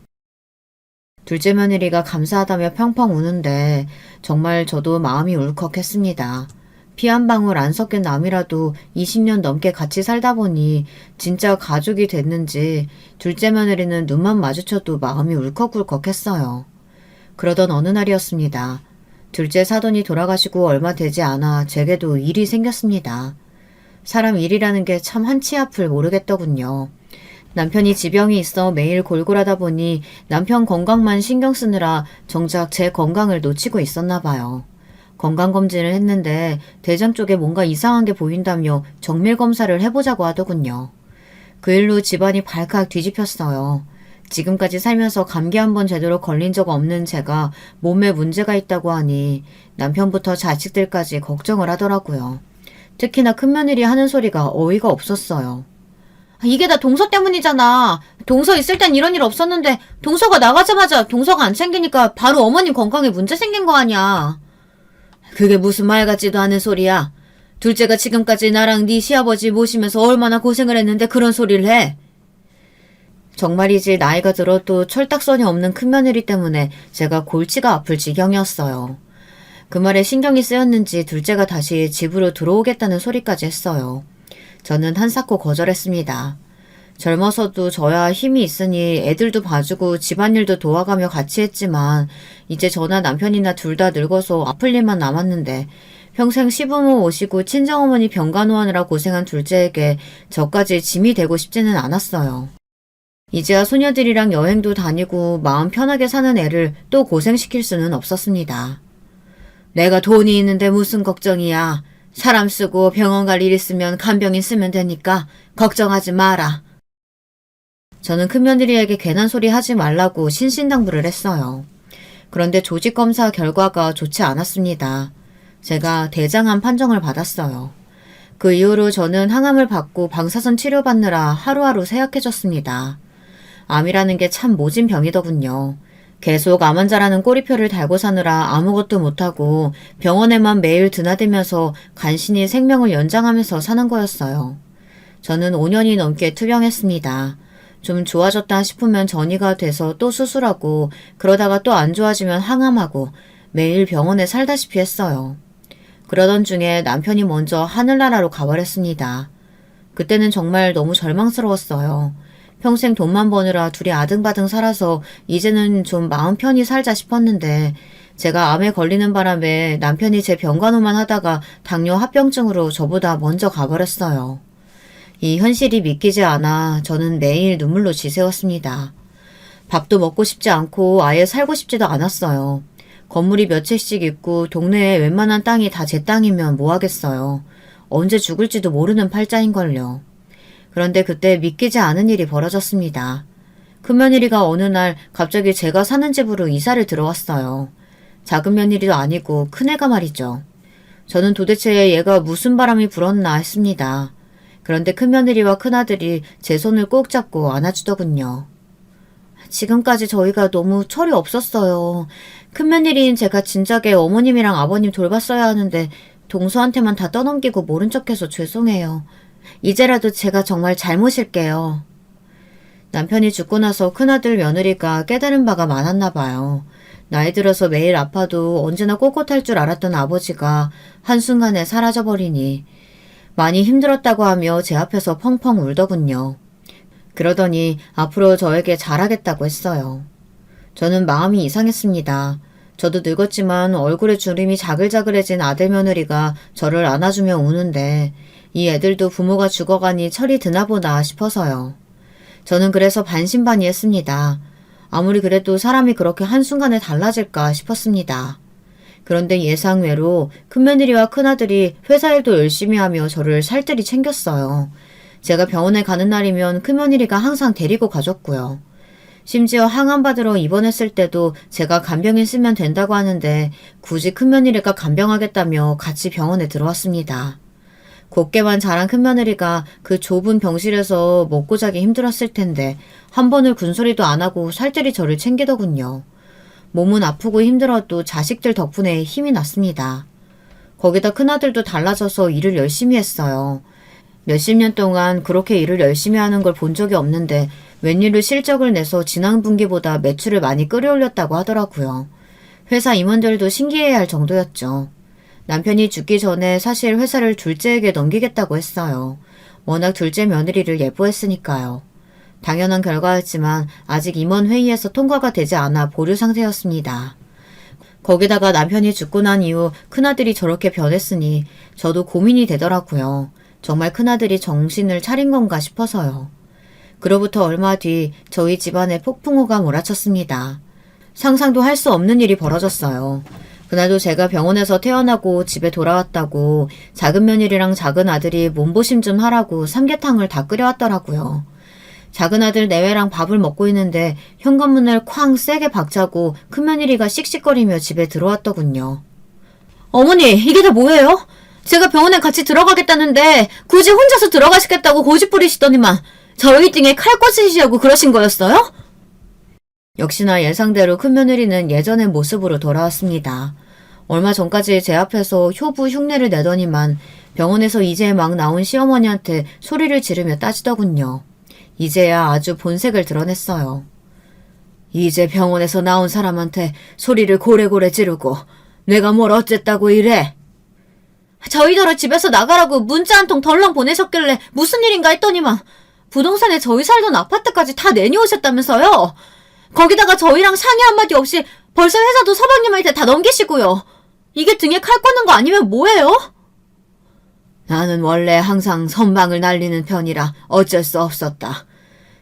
둘째 며느리가 감사하다며 펑펑 우는데 정말 저도 마음이 울컥했습니다. 피 한 방울 안 섞인 남이라도 20년 넘게 같이 살다 보니 진짜 가족이 됐는지 둘째 며느리는 눈만 마주쳐도 마음이 울컥울컥했어요. 그러던 어느 날이었습니다. 둘째 사돈이 돌아가시고 얼마 되지 않아 제게도 일이 생겼습니다. 사람 일이라는 게 참 한치 앞을 모르겠더군요. 남편이 지병이 있어 매일 골골하다 보니 남편 건강만 신경 쓰느라 정작 제 건강을 놓치고 있었나 봐요. 건강검진을 했는데 대장 쪽에 뭔가 이상한 게 보인다며 정밀검사를 해보자고 하더군요. 그 일로 집안이 발칵 뒤집혔어요. 지금까지 살면서 감기 한 번 제대로 걸린 적 없는 제가 몸에 문제가 있다고 하니 남편부터 자식들까지 걱정을 하더라고요. 특히나 큰며느리 하는 소리가 어이가 없었어요. 이게 다 동서 때문이잖아. 동서 있을 땐 이런 일 없었는데 동서가 나가자마자 동서가 안 챙기니까 바로 어머님 건강에 문제 생긴 거 아니야. 그게 무슨 말 같지도 않은 소리야. 둘째가 지금까지 나랑 네 시아버지 모시면서 얼마나 고생을 했는데 그런 소리를 해. 정말이지 나이가 들어 또 철딱선이 없는 큰며느리 때문에 제가 골치가 아플 지경이었어요. 그 말에 신경이 쓰였는지 둘째가 다시 집으로 들어오겠다는 소리까지 했어요. 저는 한사코 거절했습니다. 젊어서도 저야 힘이 있으니 애들도 봐주고 집안일도 도와가며 같이 했지만 이제 저나 남편이나 둘 다 늙어서 아플 일만 남았는데 평생 시부모 모시고 친정어머니 병간호하느라 고생한 둘째에게 저까지 짐이 되고 싶지는 않았어요. 이제야 소녀들이랑 여행도 다니고 마음 편하게 사는 애를 또 고생시킬 수는 없었습니다. 내가 돈이 있는데 무슨 걱정이야. 사람 쓰고 병원 갈 일 있으면 간병인 쓰면 되니까 걱정하지 마라. 저는 큰며느리에게 괜한 소리 하지 말라고 신신당부를 했어요. 그런데 조직검사 결과가 좋지 않았습니다. 제가 대장암 판정을 받았어요. 그 이후로 저는 항암을 받고 방사선 치료받느라 하루하루 쇠약해졌습니다. 암이라는 게 참 모진 병이더군요. 계속 암 환자라는 꼬리표를 달고 사느라 아무것도 못하고 병원에만 매일 드나들면서 간신히 생명을 연장하면서 사는 거였어요. 저는 5년이 넘게 투병했습니다. 좀 좋아졌다 싶으면 전이가 돼서 또 수술하고 그러다가 또 안 좋아지면 항암하고 매일 병원에 살다시피 했어요. 그러던 중에 남편이 먼저 하늘나라로 가버렸습니다. 그때는 정말 너무 절망스러웠어요. 평생 돈만 버느라 둘이 아등바등 살아서 이제는 좀 마음 편히 살자 싶었는데 제가 암에 걸리는 바람에 남편이 제 병간호만 하다가 당뇨 합병증으로 저보다 먼저 가버렸어요. 이 현실이 믿기지 않아 저는 매일 눈물로 지새웠습니다. 밥도 먹고 싶지 않고 아예 살고 싶지도 않았어요. 건물이 몇 채씩 있고 동네에 웬만한 땅이 다 제 땅이면 뭐 하겠어요. 언제 죽을지도 모르는 팔자인걸요. 그런데 그때 믿기지 않은 일이 벌어졌습니다. 큰며느리가 어느 날 갑자기 제가 사는 집으로 이사를 들어왔어요. 작은 며느리도 아니고 큰애가 말이죠. 저는 도대체 얘가 무슨 바람이 불었나 했습니다. 그런데 큰며느리와 큰아들이 제 손을 꼭 잡고 안아주더군요. 지금까지 저희가 너무 철이 없었어요. 큰며느리인 제가 진작에 어머님이랑 아버님 돌봤어야 하는데 동서한테만 다 떠넘기고 모른 척해서 죄송해요. 이제라도 제가 정말 잘못일게요. 남편이 죽고 나서 큰아들 며느리가 깨달은 바가 많았나 봐요. 나이 들어서 매일 아파도 언제나 꼿꼿할 줄 알았던 아버지가 한순간에 사라져버리니 많이 힘들었다고 하며 제 앞에서 펑펑 울더군요. 그러더니 앞으로 저에게 잘하겠다고 했어요. 저는 마음이 이상했습니다. 저도 늙었지만 얼굴에 주름이 자글자글해진 아들 며느리가 저를 안아주며 우는데 이 애들도 부모가 죽어가니 철이 드나보다 싶어서요. 저는 그래서 반신반의했습니다. 아무리 그래도 사람이 그렇게 한순간에 달라질까 싶었습니다. 그런데 예상외로 큰며느리와 큰아들이 회사 일도 열심히 하며 저를 살뜰히 챙겼어요. 제가 병원에 가는 날이면 큰며느리가 항상 데리고 가줬고요. 심지어 항암받으러 입원했을 때도 제가 간병인 쓰면 된다고 하는데 굳이 큰며느리가 간병하겠다며 같이 병원에 들어왔습니다. 곱게만 자란 큰며느리가 그 좁은 병실에서 먹고 자기 힘들었을 텐데 한 번을 군소리도 안 하고 살뜰히 저를 챙기더군요. 몸은 아프고 힘들어도 자식들 덕분에 힘이 났습니다. 거기다 큰아들도 달라져서 일을 열심히 했어요. 몇십 년 동안 그렇게 일을 열심히 하는 걸 본 적이 없는데 웬일로 실적을 내서 지난 분기보다 매출을 많이 끌어올렸다고 하더라고요. 회사 임원들도 신기해할 정도였죠. 남편이 죽기 전에 사실 회사를 둘째에게 넘기겠다고 했어요. 워낙 둘째 며느리를 예뻐했으니까요. 당연한 결과였지만 아직 임원회의에서 통과가 되지 않아 보류 상태였습니다. 거기다가 남편이 죽고 난 이후 큰아들이 저렇게 변했으니 저도 고민이 되더라고요. 정말 큰아들이 정신을 차린 건가 싶어서요. 그로부터 얼마 뒤 저희 집안에 폭풍우가 몰아쳤습니다. 상상도 할 수 없는 일이 벌어졌어요. 그날도 제가 병원에서 퇴원하고 집에 돌아왔다고 작은 며느리랑 작은 아들이 몸보심 좀 하라고 삼계탕을 다 끓여왔더라고요. 작은 아들 내외랑 밥을 먹고 있는데 현관문을 쾅 세게 박자고 큰 며느리가 씩씩거리며 집에 들어왔더군요. 어머니, 이게 다 뭐예요? 제가 병원에 같이 들어가겠다는데 굳이 혼자서 들어가시겠다고 고집 부리시더니만 저희 등에 칼 꽂으시려고 그러신 거였어요? 역시나 예상대로 큰 며느리는 예전의 모습으로 돌아왔습니다. 얼마 전까지 제 앞에서 효부 흉내를 내더니만 병원에서 이제 막 나온 시어머니한테 소리를 지르며 따지더군요. 이제야 아주 본색을 드러냈어요. 이제 병원에서 나온 사람한테 소리를 고래고래 지르고 내가 뭘 어쨌다고 이래? 저희더러 집에서 나가라고 문자 한 통 덜렁 보내셨길래 무슨 일인가 했더니만 부동산에 저희 살던 아파트까지 다 내놓으셨다면서요. 거기다가 저희랑 상의 한마디 없이 벌써 회사도 서방님한테 다 넘기시고요. 이게 등에 칼 꽂는 거 아니면 뭐예요? 나는 원래 항상 선방을 날리는 편이라 어쩔 수 없었다.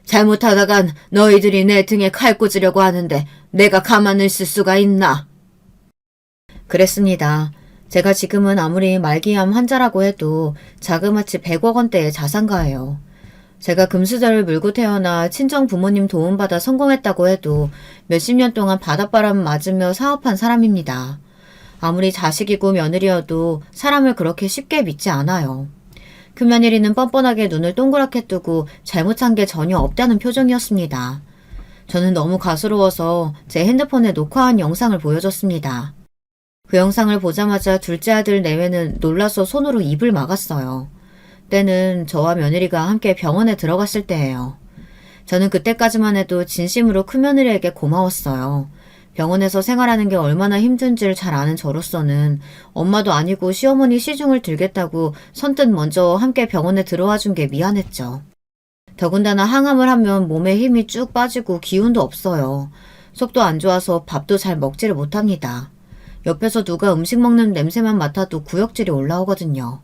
잘못하다간 너희들이 내 등에 칼 꽂으려고 하는데 내가 가만히 있을 수가 있나? 그랬습니다. 제가 지금은 아무리 말기암 환자라고 해도 자그마치 100억 원대의 자산가예요. 제가 금수저를 물고 태어나 친정 부모님 도움받아 성공했다고 해도 몇십 년 동안 바닷바람 맞으며 사업한 사람입니다. 아무리 자식이고 며느리여도 사람을 그렇게 쉽게 믿지 않아요. 큰며느리는 뻔뻔하게 눈을 동그랗게 뜨고 잘못한 게 전혀 없다는 표정이었습니다. 저는 너무 가스로워서 제 핸드폰에 녹화한 영상을 보여줬습니다. 그 영상을 보자마자 둘째 아들 내외는 놀라서 손으로 입을 막았어요. 때는 저와 며느리가 함께 병원에 들어갔을 때예요. 저는 그때까지만 해도 진심으로 큰며느리에게 고마웠어요. 병원에서 생활하는 게 얼마나 힘든지를 잘 아는 저로서는 엄마도 아니고 시어머니 시중을 들겠다고 선뜻 먼저 함께 병원에 들어와 준 게 미안했죠. 더군다나 항암을 하면 몸에 힘이 쭉 빠지고 기운도 없어요. 속도 안 좋아서 밥도 잘 먹지를 못합니다. 옆에서 누가 음식 먹는 냄새만 맡아도 구역질이 올라오거든요.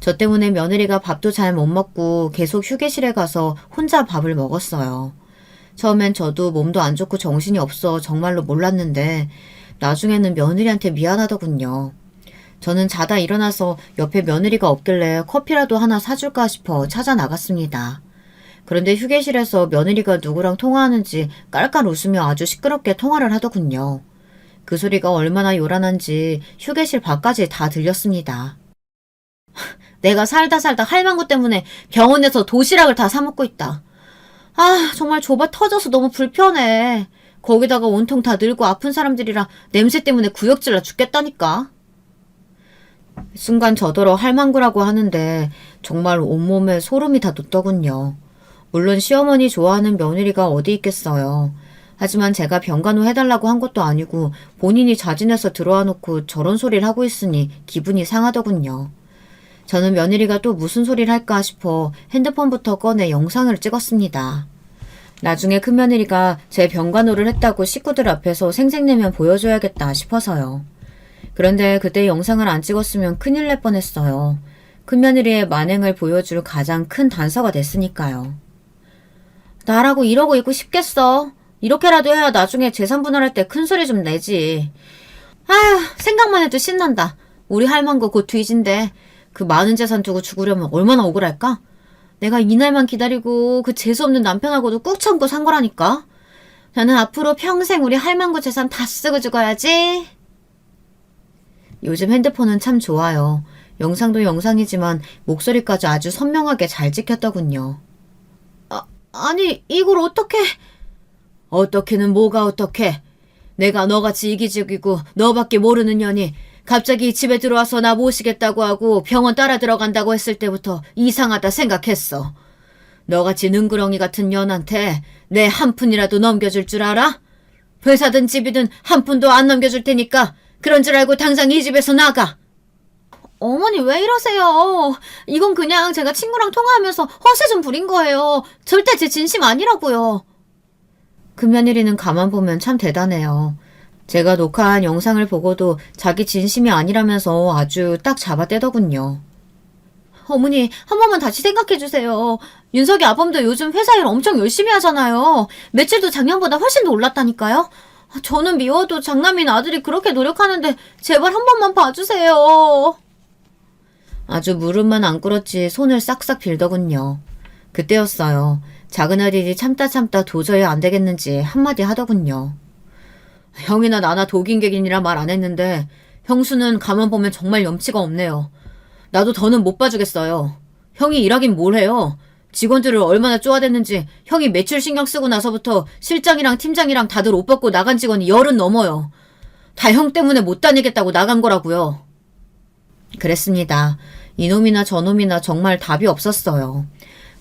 저 때문에 며느리가 밥도 잘 못 먹고 계속 휴게실에 가서 혼자 밥을 먹었어요. 처음엔 저도 몸도 안 좋고 정신이 없어 정말로 몰랐는데 나중에는 며느리한테 미안하더군요. 저는 자다 일어나서 옆에 며느리가 없길래 커피라도 하나 사줄까 싶어 찾아 나갔습니다. 그런데 휴게실에서 며느리가 누구랑 통화하는지 깔깔 웃으며 아주 시끄럽게 통화를 하더군요. 그 소리가 얼마나 요란한지 휴게실 밖까지 다 들렸습니다. 내가 살다 할망구 때문에 병원에서 도시락을 다 사 먹고 있다. 아, 정말 좁아 터져서 너무 불편해. 거기다가 온통 다 늙고 아픈 사람들이라 냄새 때문에 구역질나 죽겠다니까. 순간 저더러 할망구라고 하는데 정말 온몸에 소름이 다 돋더군요. 물론 시어머니 좋아하는 며느리가 어디 있겠어요. 하지만 제가 병간호 해달라고 한 것도 아니고 본인이 자진해서 들어와 놓고 저런 소리를 하고 있으니 기분이 상하더군요. 저는 며느리가 또 무슨 소리를 할까 싶어 핸드폰부터 꺼내 영상을 찍었습니다. 나중에 큰며느리가 제 병간호를 했다고 식구들 앞에서 생색내면 보여줘야겠다 싶어서요. 그런데 그때 영상을 안 찍었으면 큰일 날 뻔했어요. 큰며느리의 만행을 보여줄 가장 큰 단서가 됐으니까요. 나라고 이러고 있고 싶겠어. 이렇게라도 해야 나중에 재산 분할할 때 큰 소리 좀 내지. 아휴, 생각만 해도 신난다. 우리 할망구 곧 뒤진데 그 많은 재산 두고 죽으려면 얼마나 억울할까? 내가 이날만 기다리고 그 재수없는 남편하고도 꾹 참고 산 거라니까. 나는 앞으로 평생 우리 할망구 재산 다 쓰고 죽어야지. 요즘 핸드폰은 참 좋아요. 영상도 영상이지만 목소리까지 아주 선명하게 잘 찍혔더군요. 아니 이걸 어떻게... 어떻게는 뭐가 어떻게. 내가 너같이 이기적이고 너밖에 모르는 년이 갑자기 집에 들어와서 나 모시겠다고 하고 병원 따라 들어간다고 했을 때부터 이상하다 생각했어. 너같이 능구렁이 같은 년한테 내 한 푼이라도 넘겨줄 줄 알아? 회사든 집이든 한 푼도 안 넘겨줄 테니까 그런 줄 알고 당장 이 집에서 나가. 어머니 왜 이러세요? 이건 그냥 제가 친구랑 통화하면서 허세 좀 부린 거예요. 절대 제 진심 아니라고요. 금며느리는 가만 보면 참 대단해요. 제가 녹화한 영상을 보고도 자기 진심이 아니라면서 아주 딱 잡아떼더군요. 어머니, 한 번만 다시 생각해주세요. 윤석이 아범도 요즘 회사 일 엄청 열심히 하잖아요. 매출도 작년보다 훨씬 더 올랐다니까요. 저는 미워도 장남인 아들이 그렇게 노력하는데 제발 한 번만 봐주세요. 아주 무릎만 안 꿇었지 손을 싹싹 빌더군요. 그때였어요. 작은 아들이 참다 도저히 안 되겠는지 한마디 하더군요. 형이나 나나 독인객인이라 말 안 했는데 형수는 가만 보면 정말 염치가 없네요. 나도 더는 못 봐주겠어요. 형이 일하긴 뭘 해요. 직원들을 얼마나 쪼아댔는지 형이 매출 신경 쓰고 나서부터 실장이랑 팀장이랑 다들 옷 벗고 나간 직원이 10은 넘어요. 다 형 때문에 못 다니겠다고 나간 거라고요. 그랬습니다. 이놈이나 저놈이나 정말 답이 없었어요.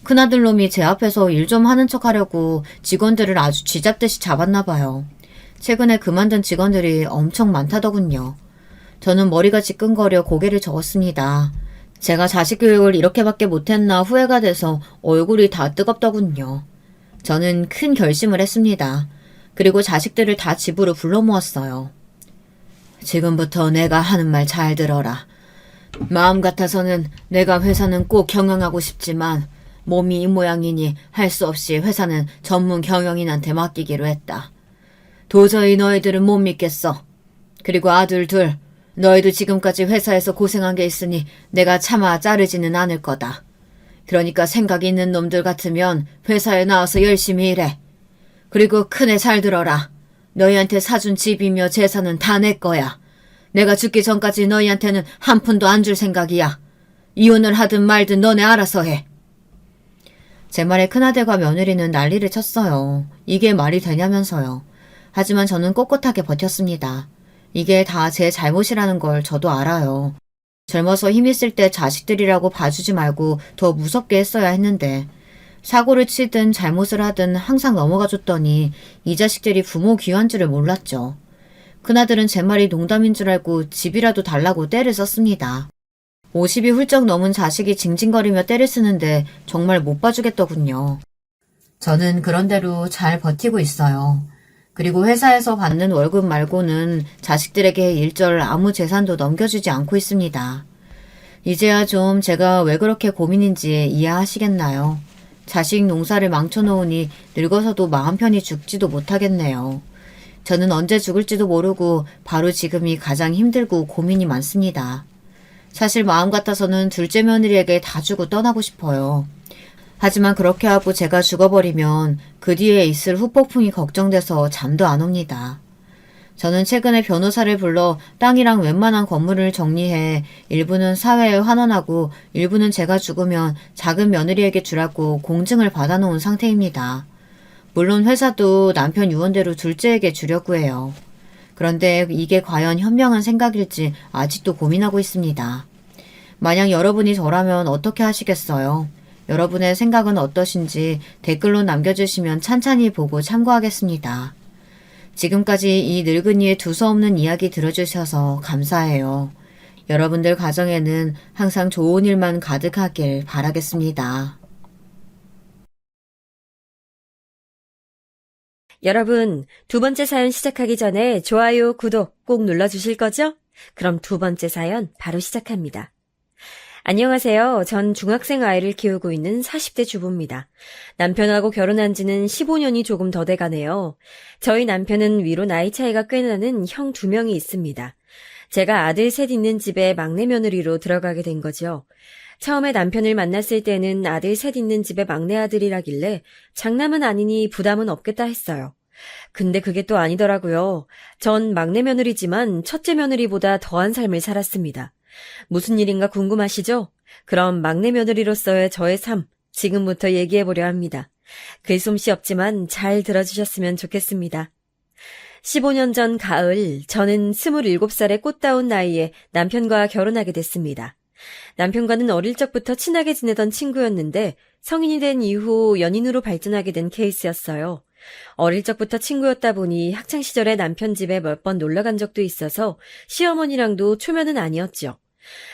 큰아들 놈이 제 앞에서 일 좀 하는 척 하려고 직원들을 아주 쥐잡듯이 잡았나 봐요. 최근에 그만둔 직원들이 엄청 많다더군요. 저는 머리가 지끈거려 고개를 저었습니다. 제가 자식 교육을 이렇게밖에 못했나 후회가 돼서 얼굴이 다 뜨겁더군요. 저는 큰 결심을 했습니다. 그리고 자식들을 다 집으로 불러 모았어요. 지금부터 내가 하는 말 잘 들어라. 마음 같아서는 내가 회사는 꼭 경영하고 싶지만 몸이 이 모양이니 할 수 없이 회사는 전문 경영인한테 맡기기로 했다. 도저히 너희들은 못 믿겠어. 그리고 아들 둘, 너희도 지금까지 회사에서 고생한 게 있으니 내가 차마 자르지는 않을 거다. 그러니까 생각 있는 놈들 같으면 회사에 나와서 열심히 일해. 그리고 큰애 잘 들어라. 너희한테 사준 집이며 재산은 다 내 거야. 내가 죽기 전까지 너희한테는 한 푼도 안 줄 생각이야. 이혼을 하든 말든 너네 알아서 해. 제 말에 큰아들과 며느리는 난리를 쳤어요. 이게 말이 되냐면서요. 하지만 저는 꼿꼿하게 버텼습니다. 이게 다 제 잘못이라는 걸 저도 알아요. 젊어서 힘 있을 때 자식들이라고 봐주지 말고 더 무섭게 했어야 했는데 사고를 치든 잘못을 하든 항상 넘어가줬더니 이 자식들이 부모 귀한 줄을 몰랐죠. 큰아들은 제 말이 농담인 줄 알고 집이라도 달라고 떼를 썼습니다. 50이 훌쩍 넘은 자식이 징징거리며 떼를 쓰는데 정말 못 봐주겠더군요. 저는 그런대로 잘 버티고 있어요. 그리고 회사에서 받는 월급 말고는 자식들에게 일절 아무 재산도 넘겨주지 않고 있습니다. 이제야 좀 제가 왜 그렇게 고민인지 이해하시겠나요? 자식 농사를 망쳐놓으니 늙어서도 마음 편히 죽지도 못하겠네요. 저는 언제 죽을지도 모르고 바로 지금이 가장 힘들고 고민이 많습니다. 사실 마음 같아서는 둘째 며느리에게 다 주고 떠나고 싶어요. 하지만 그렇게 하고 제가 죽어버리면 그 뒤에 있을 후폭풍이 걱정돼서 잠도 안 옵니다. 저는 최근에 변호사를 불러 땅이랑 웬만한 건물을 정리해 일부는 사회에 환원하고 일부는 제가 죽으면 작은 며느리에게 주라고 공증을 받아놓은 상태입니다. 물론 회사도 남편 유언대로 둘째에게 주려고 해요. 그런데 이게 과연 현명한 생각일지 아직도 고민하고 있습니다. 만약 여러분이 저라면 어떻게 하시겠어요? 여러분의 생각은 어떠신지 댓글로 남겨주시면 찬찬히 보고 참고하겠습니다. 지금까지 이 늙은이의 두서없는 이야기 들어주셔서 감사해요. 여러분들 가정에는 항상 좋은 일만 가득하길 바라겠습니다. 여러분, 두 번째 사연 시작하기 전에 좋아요, 구독 꼭 눌러주실 거죠? 그럼 두 번째 사연 바로 시작합니다. 안녕하세요. 전 중학생 아이를 키우고 있는 40대 주부입니다. 남편하고 결혼한 지는 15년이 조금 더 돼가네요. 저희 남편은 위로 나이 차이가 꽤 나는 형 2명이 있습니다. 제가 아들 셋 있는 집에 막내 며느리로 들어가게 된 거죠. 처음에 남편을 만났을 때는 아들 셋 있는 집에 막내 아들이라길래 장남은 아니니 부담은 없겠다 했어요. 근데 그게 또 아니더라고요. 전 막내 며느리지만 첫째 며느리보다 더한 삶을 살았습니다. 무슨 일인가 궁금하시죠? 그럼 막내 며느리로서의 저의 삶, 지금부터 얘기해보려 합니다. 글솜씨 없지만 잘 들어주셨으면 좋겠습니다. 15년 전 가을, 저는 27살의 꽃다운 나이에 남편과 결혼하게 됐습니다. 남편과는 어릴 적부터 친하게 지내던 친구였는데 성인이 된 이후 연인으로 발전하게 된 케이스였어요. 어릴 적부터 친구였다 보니 학창시절에 남편 집에 몇 번 놀러간 적도 있어서 시어머니랑도 초면은 아니었죠.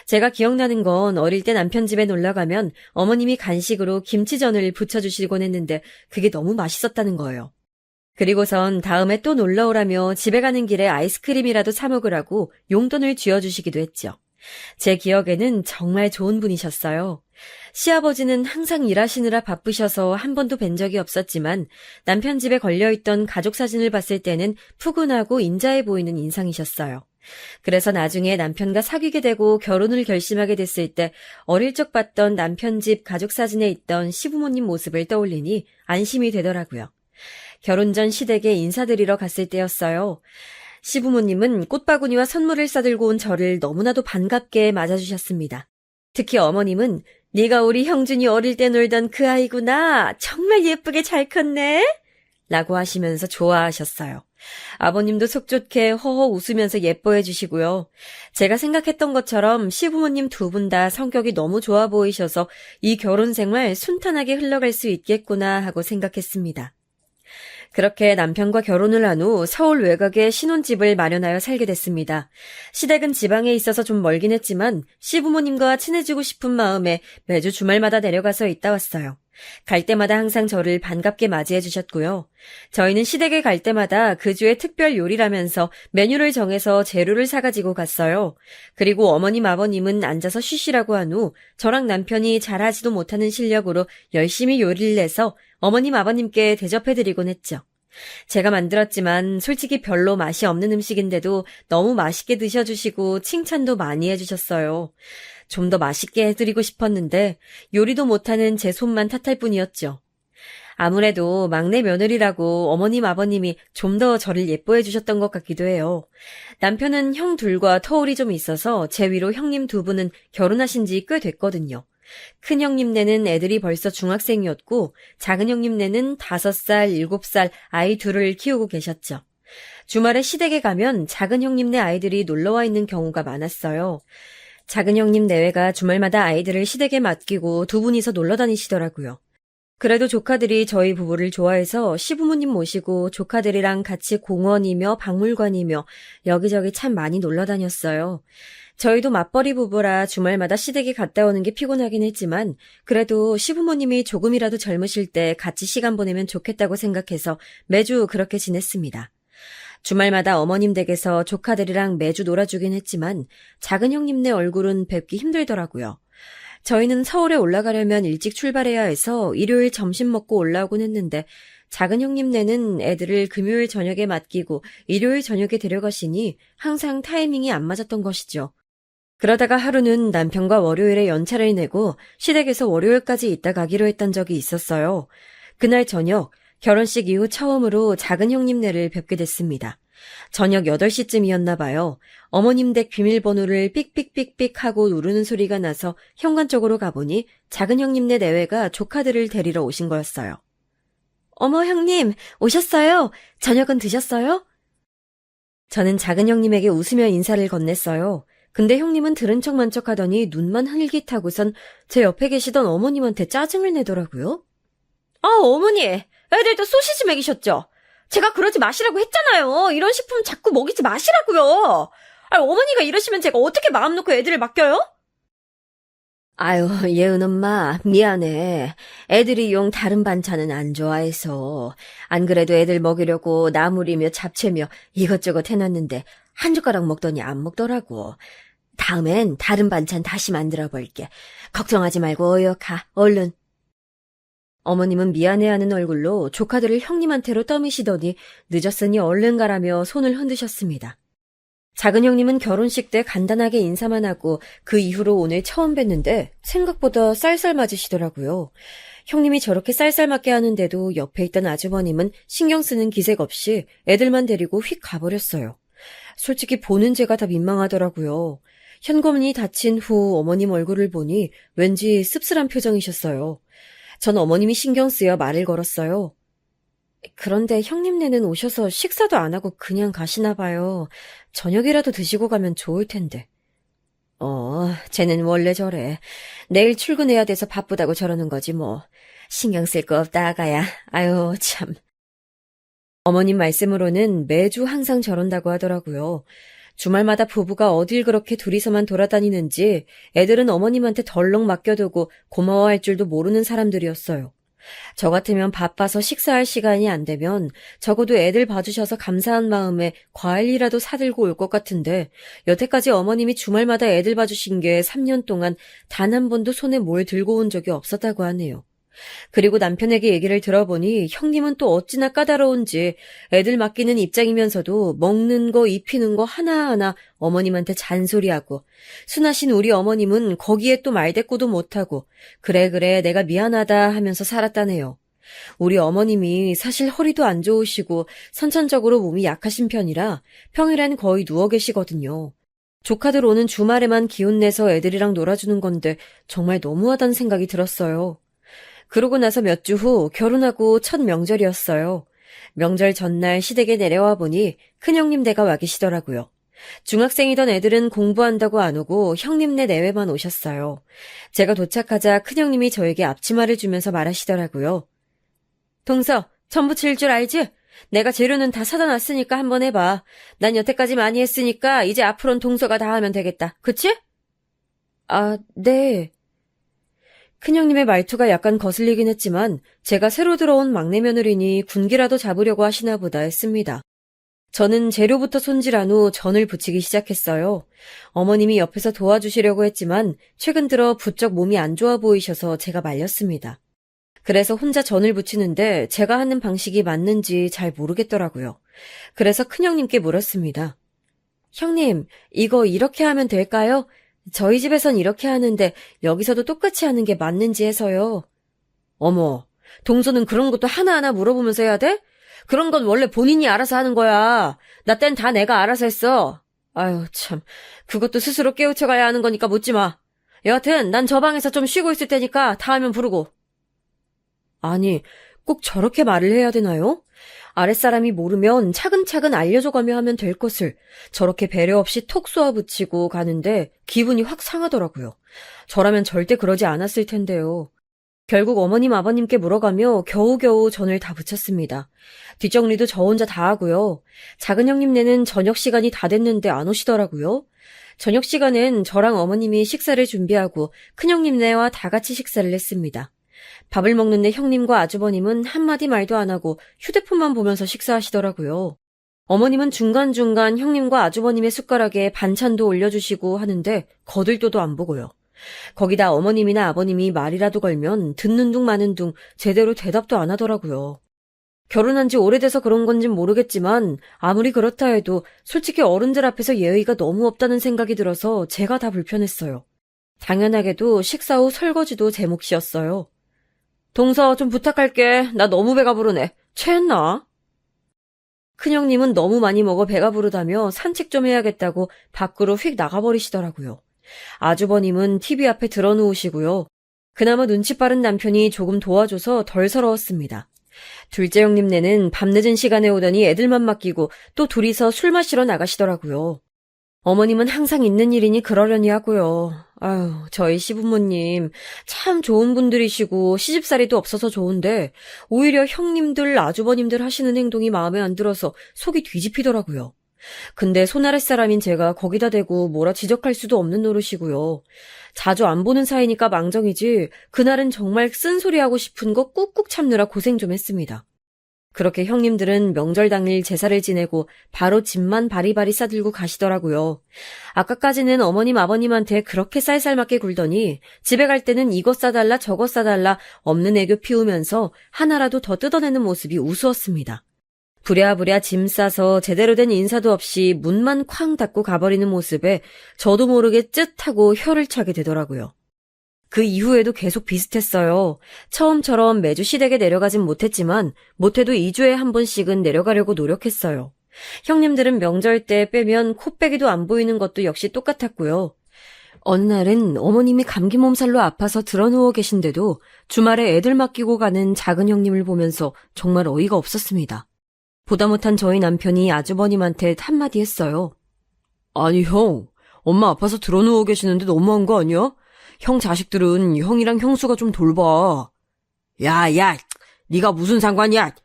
제가 기억나는 건 어릴 때 남편 집에 놀러가면 어머님이 간식으로 김치전을 부쳐주시곤 했는데 그게 너무 맛있었다는 거예요. 그리고선 다음에 또 놀러오라며 집에 가는 길에 아이스크림이라도 사 먹으라고 용돈을 쥐어주시기도 했죠. 제 기억에는 정말 좋은 분이셨어요. 시아버지는 항상 일하시느라 바쁘셔서 한 번도 뵌 적이 없었지만 남편 집에 걸려있던 가족 사진을 봤을 때는 푸근하고 인자해 보이는 인상이셨어요. 그래서 나중에 남편과 사귀게 되고 결혼을 결심하게 됐을 때 어릴 적 봤던 남편 집 가족 사진에 있던 시부모님 모습을 떠올리니 안심이 되더라고요. 결혼 전 시댁에 인사드리러 갔을 때였어요. 시부모님은 꽃바구니와 선물을 싸들고 온 저를 너무나도 반갑게 맞아주셨습니다. 특히 어머님은 네가 우리 형준이 어릴 때 놀던 그 아이구나. 정말 예쁘게 잘 컸네. 라고 하시면서 좋아하셨어요. 아버님도 속 좋게 허허 웃으면서 예뻐해 주시고요. 제가 생각했던 것처럼 시부모님 두 분 다 성격이 너무 좋아 보이셔서 이 결혼 생활 순탄하게 흘러갈 수 있겠구나 하고 생각했습니다. 그렇게 남편과 결혼을 한 후 서울 외곽에 신혼집을 마련하여 살게 됐습니다. 시댁은 지방에 있어서 좀 멀긴 했지만 시부모님과 친해지고 싶은 마음에 매주 주말마다 내려가서 있다 왔어요. 갈 때마다 항상 저를 반갑게 맞이해 주셨고요. 저희는 시댁에 갈 때마다 그 주의 특별 요리라면서 메뉴를 정해서 재료를 사가지고 갔어요. 그리고 어머님 아버님은 앉아서 쉬시라고 한 후 저랑 남편이 잘하지도 못하는 실력으로 열심히 요리를 내서 어머님 아버님께 대접해드리곤 했죠. 제가 만들었지만 솔직히 별로 맛이 없는 음식인데도 너무 맛있게 드셔주시고 칭찬도 많이 해주셨어요. 좀 더 맛있게 해드리고 싶었는데 요리도 못하는 제 손만 탓할 뿐이었죠. 아무래도 막내 며느리라고 어머님 아버님이 좀 더 저를 예뻐해 주셨던 것 같기도 해요. 남편은 형 둘과 터울이 좀 있어서 제 위로 형님 두 분은 결혼하신 지 꽤 됐거든요. 큰 형님네는 애들이 벌써 중학생이었고 작은 형님네는 5살, 7살 아이 둘을 키우고 계셨죠. 주말에 시댁에 가면 작은 형님네 아이들이 놀러와 있는 경우가 많았어요. 작은 형님 내외가 주말마다 아이들을 시댁에 맡기고 두 분이서 놀러 다니시더라고요. 그래도 조카들이 저희 부부를 좋아해서 시부모님 모시고 조카들이랑 같이 공원이며 박물관이며 여기저기 참 많이 놀러 다녔어요. 저희도 맞벌이 부부라 주말마다 시댁에 갔다 오는 게 피곤하긴 했지만 그래도 시부모님이 조금이라도 젊으실 때 같이 시간 보내면 좋겠다고 생각해서 매주 그렇게 지냈습니다. 주말마다 어머님 댁에서 조카들이랑 매주 놀아주긴 했지만 작은 형님네 얼굴은 뵙기 힘들더라고요. 저희는 서울에 올라가려면 일찍 출발해야 해서 일요일 점심 먹고 올라오곤 했는데 작은 형님네는 애들을 금요일 저녁에 맡기고 일요일 저녁에 데려가시니 항상 타이밍이 안 맞았던 것이죠. 그러다가 하루는 남편과 월요일에 연차를 내고 시댁에서 월요일까지 있다 가기로 했던 적이 있었어요. 그날 저녁 결혼식 이후 처음으로 작은 형님네를 뵙게 됐습니다. 저녁 8시쯤이었나 봐요. 어머님 댁 비밀번호를 삑삑삑삑 하고 누르는 소리가 나서 현관 쪽으로 가보니 작은 형님네 내외가 조카들을 데리러 오신 거였어요. 어머 형님, 오셨어요? 저녁은 드셨어요? 저는 작은 형님에게 웃으며 인사를 건넸어요. 근데 형님은 들은 척만 척하더니 눈만 흘깃하고선 제 옆에 계시던 어머님한테 짜증을 내더라고요. 아, 어머니, 애들도 소시지 먹이셨죠? 제가 그러지 마시라고 했잖아요. 이런 식품 자꾸 먹이지 마시라고요. 아, 어머니가 이러시면 제가 어떻게 마음 놓고 애들을 맡겨요? 아유, 예은 엄마, 미안해. 애들이 용 다른 반찬은 안 좋아해서. 안 그래도 애들 먹이려고 나물이며 잡채며 이것저것 해놨는데 한 젓가락 먹더니 안 먹더라고. 다음엔 다른 반찬 다시 만들어 볼게. 걱정하지 말고 어여 가, 얼른. 어머님은 미안해하는 얼굴로 조카들을 형님한테로 떠미시더니 늦었으니 얼른 가라며 손을 흔드셨습니다. 작은 형님은 결혼식 때 간단하게 인사만 하고 그 이후로 오늘 처음 뵀는데 생각보다 쌀쌀 맞으시더라고요. 형님이 저렇게 쌀쌀 맞게 하는데도 옆에 있던 아주버님은 신경 쓰는 기색 없이 애들만 데리고 휙 가버렸어요. 솔직히 보는 제가 다 민망하더라고요. 현관문이 닫힌 후 어머님 얼굴을 보니 왠지 씁쓸한 표정이셨어요. 전 어머님이 신경 쓰여 말을 걸었어요. 그런데 형님네는 오셔서 식사도 안 하고 그냥 가시나 봐요. 저녁이라도 드시고 가면 좋을 텐데. 쟤는 원래 저래. 내일 출근해야 돼서 바쁘다고 저러는 거지 뭐. 신경 쓸 거 없다, 아가야. 아유, 참. 어머님 말씀으로는 매주 항상 저런다고 하더라고요. 주말마다 부부가 어딜 그렇게 둘이서만 돌아다니는지 애들은 어머님한테 덜렁 맡겨두고 고마워할 줄도 모르는 사람들이었어요. 저 같으면 바빠서 식사할 시간이 안 되면 적어도 애들 봐주셔서 감사한 마음에 과일이라도 사들고 올 것 같은데 여태까지 어머님이 주말마다 애들 봐주신 게 3년 동안 단 한 번도 손에 뭘 들고 온 적이 없었다고 하네요. 그리고 남편에게 얘기를 들어보니 형님은 또 어찌나 까다로운지 애들 맡기는 입장이면서도 먹는 거 입히는 거 하나하나 어머님한테 잔소리하고 순하신 우리 어머님은 거기에 또 말대꾸도 못하고 그래 내가 미안하다 하면서 살았다네요. 우리 어머님이 사실 허리도 안 좋으시고 선천적으로 몸이 약하신 편이라 평일엔 거의 누워 계시거든요. 조카들 오는 주말에만 기운내서 애들이랑 놀아주는 건데 정말 너무하다는 생각이 들었어요. 그러고 나서 몇 주 후 결혼하고 첫 명절이었어요. 명절 전날 시댁에 내려와 보니 큰형님 댁가 와 계시더라고요. 중학생이던 애들은 공부한다고 안 오고 형님네 내외만 오셨어요. 제가 도착하자 큰형님이 저에게 앞치마를 주면서 말하시더라고요. 동서, 전 부칠 줄 알지? 내가 재료는 다 사다 놨으니까 한번 해봐. 난 여태까지 많이 했으니까 이제 앞으로는 동서가 다 하면 되겠다. 그치? 아, 네. 큰형님의 말투가 약간 거슬리긴 했지만 제가 새로 들어온 막내 며느리니 군기라도 잡으려고 하시나 보다 했습니다. 저는 재료부터 손질한 후 전을 부치기 시작했어요. 어머님이 옆에서 도와주시려고 했지만 최근 들어 부쩍 몸이 안 좋아 보이셔서 제가 말렸습니다. 그래서 혼자 전을 부치는데 제가 하는 방식이 맞는지 잘 모르겠더라고요. 그래서 큰형님께 물었습니다. 형님, 이거 이렇게 하면 될까요? 저희 집에선 이렇게 하는데 여기서도 똑같이 하는 게 맞는지 해서요. 어머, 동서는 그런 것도 하나하나 물어보면서 해야 돼? 그런 건 원래 본인이 알아서 하는 거야. 나 땐 다 내가 알아서 했어. 아유, 참. 그것도 스스로 깨우쳐가야 하는 거니까 묻지 마. 여하튼 난 저 방에서 좀 쉬고 있을 테니까 다 하면 부르고. 아니, 꼭 저렇게 말을 해야 되나요? 아랫사람이 모르면 차근차근 알려줘가며 하면 될 것을 저렇게 배려 없이 톡 쏘아붙이고 가는데 기분이 확 상하더라고요. 저라면 절대 그러지 않았을 텐데요. 결국 어머님 아버님께 물어가며 겨우겨우 전을 다 부쳤습니다. 뒷정리도 저 혼자 다 하고요. 작은 형님네는 저녁 시간이 다 됐는데 안 오시더라고요. 저녁 시간엔 저랑 어머님이 식사를 준비하고 큰형님네와 다 같이 식사를 했습니다. 밥을 먹는데 형님과 아주버님은 한마디 말도 안 하고 휴대폰만 보면서 식사하시더라고요. 어머님은 중간중간 형님과 아주버님의 숟가락에 반찬도 올려주시고 하는데 거들떠도 안 보고요. 거기다 어머님이나 아버님이 말이라도 걸면 듣는 둥 마는 둥 제대로 대답도 안 하더라고요. 결혼한 지 오래돼서 그런 건진 모르겠지만 아무리 그렇다 해도 솔직히 어른들 앞에서 예의가 너무 없다는 생각이 들어서 제가 다 불편했어요. 당연하게도 식사 후 설거지도 제 몫이었어요. 동서 좀 부탁할게. 나 너무 배가 부르네. 체했나? 큰형님은 너무 많이 먹어 배가 부르다며 산책 좀 해야겠다고 밖으로 휙 나가버리시더라고요. 아주버님은 TV 앞에 들어누우시고요. 그나마 눈치 빠른 남편이 조금 도와줘서 덜 서러웠습니다. 둘째 형님네는 밤늦은 시간에 오더니 애들만 맡기고 또 둘이서 술 마시러 나가시더라고요. 어머님은 항상 있는 일이니 그러려니 하고요. 아유, 저희 시부모님 참 좋은 분들이시고 시집살이도 없어서 좋은데 오히려 형님들, 아주버님들 하시는 행동이 마음에 안 들어서 속이 뒤집히더라고요. 근데 손아랫 사람인 제가 거기다 대고 뭐라 지적할 수도 없는 노릇이고요. 자주 안 보는 사이니까 망정이지 그날은 정말 쓴소리하고 싶은 거 꾹꾹 참느라 고생 좀 했습니다. 그렇게 형님들은 명절 당일 제사를 지내고 바로 짐만 바리바리 싸들고 가시더라고요. 아까까지는 어머님 아버님한테 그렇게 쌀쌀맞게 굴더니 집에 갈 때는 이것 싸달라 저것 싸달라 없는 애교 피우면서 하나라도 더 뜯어내는 모습이 우스웠습니다. 부랴부랴 짐 싸서 제대로 된 인사도 없이 문만 쾅 닫고 가버리는 모습에 저도 모르게 쯧하고 혀를 차게 되더라고요. 그 이후에도 계속 비슷했어요. 처음처럼 매주 시댁에 내려가진 못했지만 못해도 2주에 한 번씩은 내려가려고 노력했어요. 형님들은 명절 때 빼면 코빼기도 안 보이는 것도 역시 똑같았고요. 어느 날은 어머님이 감기 몸살로 아파서 드러누워 계신데도 주말에 애들 맡기고 가는 작은 형님을 보면서 정말 어이가 없었습니다. 보다 못한 저희 남편이 아주버님한테 한마디 했어요. 아니 형, 엄마 아파서 드러누워 계시는데 너무한 거 아니야? 형 자식들은 형이랑 형수가 좀 돌봐. 야, 네가 무슨 상관이야?